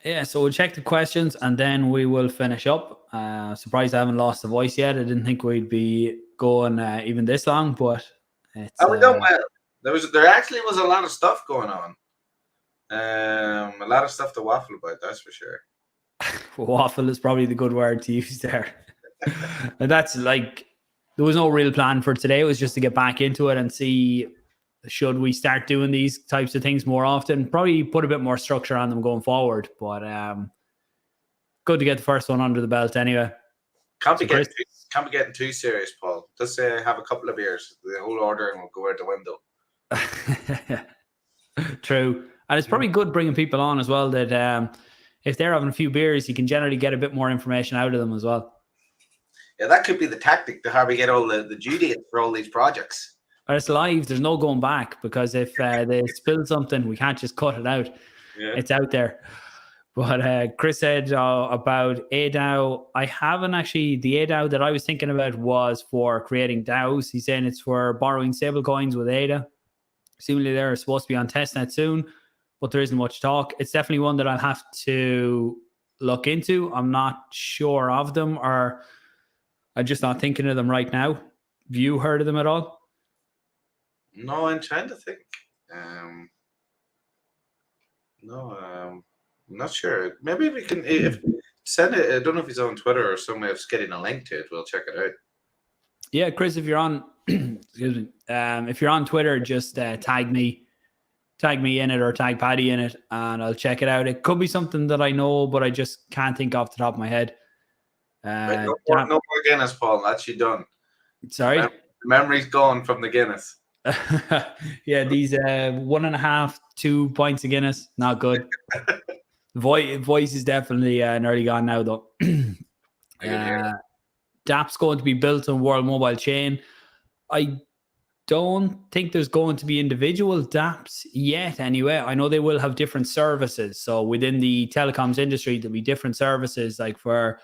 Yeah, so we'll check the questions and then we will finish up. Surprised I haven't lost the voice yet. I didn't think we'd be going even this long, but it's we're done well. There actually was a lot of stuff going on. A lot of stuff to waffle about, that's for sure. Waffle is probably the good word to use there. And that's like, there was no real plan for today. It was just to get back into it and see should we start doing these types of things more often? Probably put a bit more structure on them going forward. But good to get the first one under the belt anyway. Can't be getting too serious, Paul. Just have a couple of beers. The whole order and we'll go out the window. True. And it's probably good bringing people on as well that if they're having a few beers, you can generally get a bit more information out of them as well. Yeah, that could be the tactic to how we get all the due dates for all these projects. But it's live. There's no going back, because if they spill something, we can't just cut it out. Yeah. It's out there. But Chris said about ADAO. I haven't actually. The ADAO that I was thinking about was for creating DAOs. He's saying it's for borrowing stablecoins with ADA. Seemingly they're supposed to be on testnet soon, but there isn't much talk. It's definitely one that I'll have to look into. I'm not sure of them, or I'm just not thinking of them right now. Have you heard of them at all? No, I'm trying to think. I'm not sure. Maybe we can send it. I don't know if he's on Twitter or some way of getting a link to it. We'll check it out. Yeah, Chris, if you're on, excuse me, if you're on Twitter, just tag me in it, or tag Paddy in it, and I'll check it out. It could be something that I know, but I just can't think off the top of my head. Right, no more Guinness, Paul. That's you done. Sorry, the memory's gone from the Guinness. Yeah, these 1.5, 2 pints of Guinness, not good. Voice is definitely nearly gone now, though. DApp's going to be built on World Mobile Chain. I don't think there's going to be individual DApps yet anyway. I know they will have different services. So within the telecoms industry, there'll be different services, like for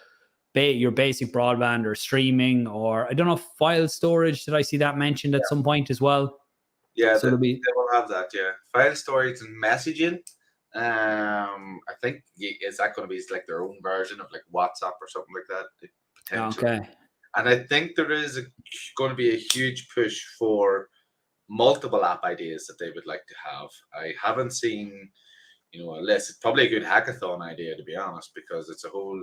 your basic broadband or streaming, or I don't know, file storage. Did I see that mentioned at some point as well? Yeah, so they will have that, yeah. File storage and messaging. I think, is that going to be like their own version of like WhatsApp or something like that? Potentially. Okay. And I think there is going to be a huge push for multiple app ideas that they would like to have. I haven't seen, a list. It's probably a good hackathon idea, to be honest, because it's a whole,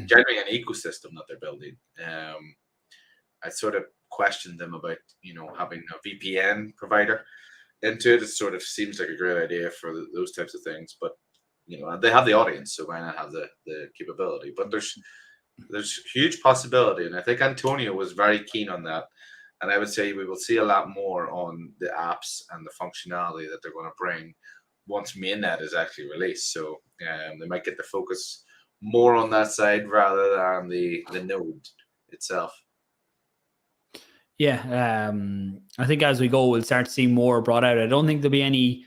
generally an ecosystem that they're building. I sort of questioned them about, having a VPN provider into it. It sort of seems like a great idea for those types of things, but, they have the audience, so why not have the capability? But there's huge possibility, and I think Antonio was very keen on that. And I would say we will see a lot more on the apps and the functionality that they're going to bring once mainnet is actually released. So they might get the focus more on that side rather than the node itself. Yeah, I think as we go, we'll start to see more brought out. I don't think there'll be any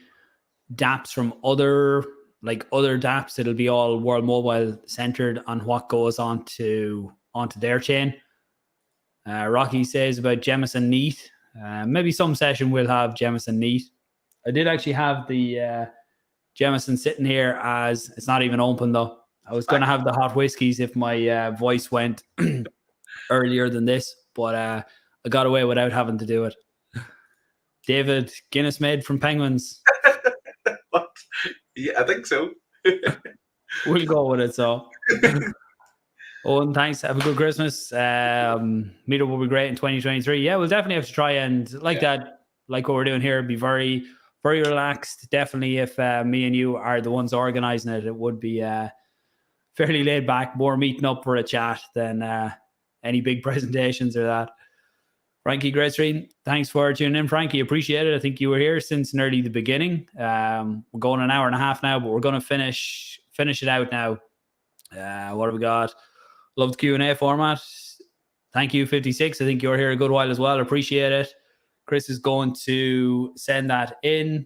DApps from other DApps. It'll be all World Mobile centered on what goes onto their chain. Rocky says about Jemison Neat. Maybe some session we'll have Jemison Neat. I did actually have the Jemison sitting here, as it's not even open though. I was going to have the hot whiskeys if my voice went earlier than this, but I got away without having to do it. David, Guinness made from penguins. Yeah, I think so. We'll go with it. So, Owen, thanks. Have a good Christmas. Meetup will be great in 2023. Yeah, we'll definitely have to try and that, like what we're doing here, be very, very relaxed. Definitely, if me and you are the ones organizing it, it would be fairly laid back, more meeting up for a chat than any big presentations or that. Frankie Greystream, thanks for tuning in, Frankie. Appreciate it. I think you were here since nearly the beginning. We're going an hour and a half now, but we're going to finish it out now. What have we got? Love the Q&A format. Thank you, 56. I think you're here a good while as well. Appreciate it. Chris is going to send that in.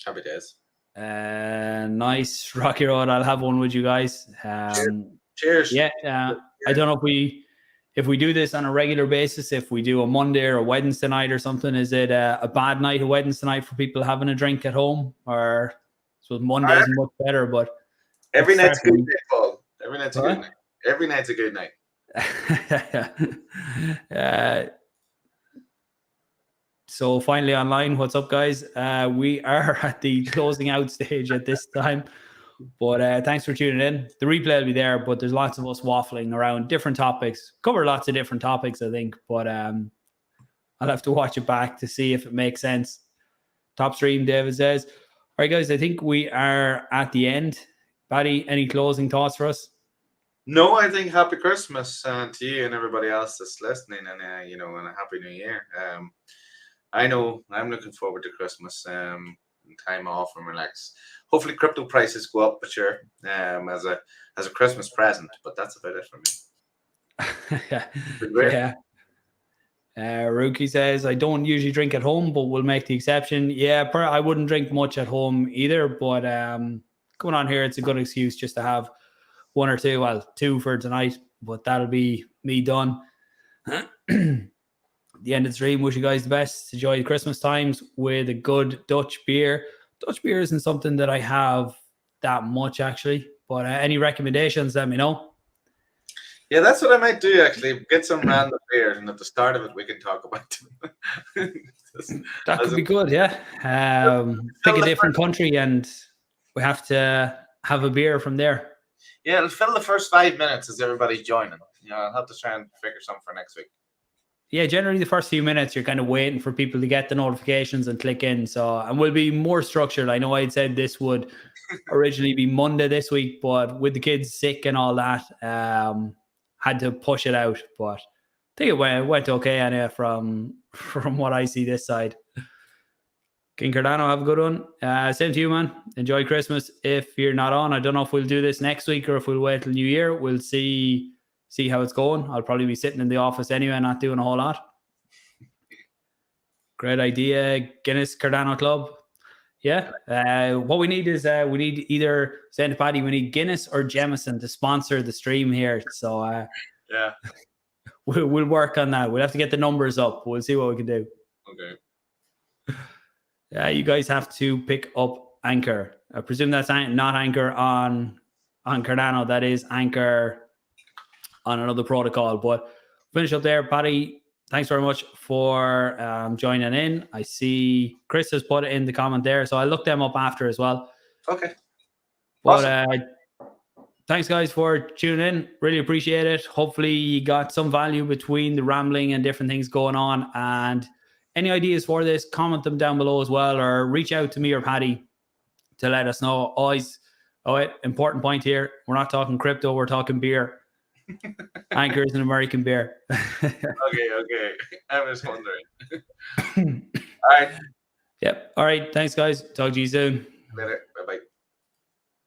Happy days. Nice. Rocky Road. I'll have one with you guys. Cheers. Yeah. I don't know if we do this on a regular basis, if we do a Monday or a Wednesday night or something, is it a bad night, a Wednesday night for people having a drink at home? Or so Monday is much better, but every night's a good night, Paul. Every night's a good night. Every night's a good night. So finally online, what's up, guys? We are at the closing out stage at this time. But thanks for tuning in. The replay will be there, but there's lots of us waffling around different topics. Cover lots of different topics, I think. But I'll have to watch it back to see if it makes sense. Top stream, David says. All right, guys, I think we are at the end. Paddy, any closing thoughts for us? No, I think happy Christmas to you and everybody else that's listening, and and a happy New Year. I know I'm looking forward to Christmas, time off and relax. Hopefully, crypto prices go up, but sure, as a Christmas present. But that's about it for me. Yeah. Rookie says, I don't usually drink at home, but we'll make the exception. Yeah, I wouldn't drink much at home either, but going on here, it's a good excuse just to have one or two, well, two for tonight, but that'll be me done. The end of the stream, wish you guys the best. Enjoy the Christmas times with a good Dutch beer. Dutch beer isn't something that I have that much, actually, but any recommendations, let me know. Yeah, that's what I might do, actually. Get some random beers, and at the start of it, we can talk about them. That could be good, yeah. Pick a different country, and we have to have a beer from there. Yeah, it'll fill the first 5 minutes as everybody's joining. I'll have to try and figure something for next week. Yeah, generally the first few minutes, you're kind of waiting for people to get the notifications and click in. So, and we'll be more structured. I know I had said this would originally be Monday this week, but with the kids sick and all that, had to push it out, but I think it went okay anyway from what I see this side. King Cardano, have a good one. Same to you, man. Enjoy Christmas. If you're not on, I don't know if we'll do this next week or if we'll wait till New Year. We'll see how it's going. I'll probably be sitting in the office anyway, not doing a whole lot. Great idea, Guinness Cardano Club. Yeah. What we need is we need either, saying to Paddy, we need Guinness or Jemison to sponsor the stream here. So yeah, we'll work on that. We'll have to get the numbers up. We'll see what we can do. Okay. Yeah, you guys have to pick up Anchor. I presume that's not Anchor on Cardano. That is Anchor on another protocol. But finish up there, Paddy. Thanks very much for joining in. I see Chris has put it in the comment there, so I'll look them up after as well. Okay. But awesome. Thanks, guys, for tuning in. Really appreciate it. Hopefully you got some value between the rambling and different things going on. And any ideas for this, comment them down below as well, or reach out to me or Paddy to let us know. Always, important point here. We're not talking crypto, we're talking beer. Anchor is an American beer. Okay. I was wondering. All right. Yep. All right. Thanks, guys. Talk to you soon. Later. Bye-bye.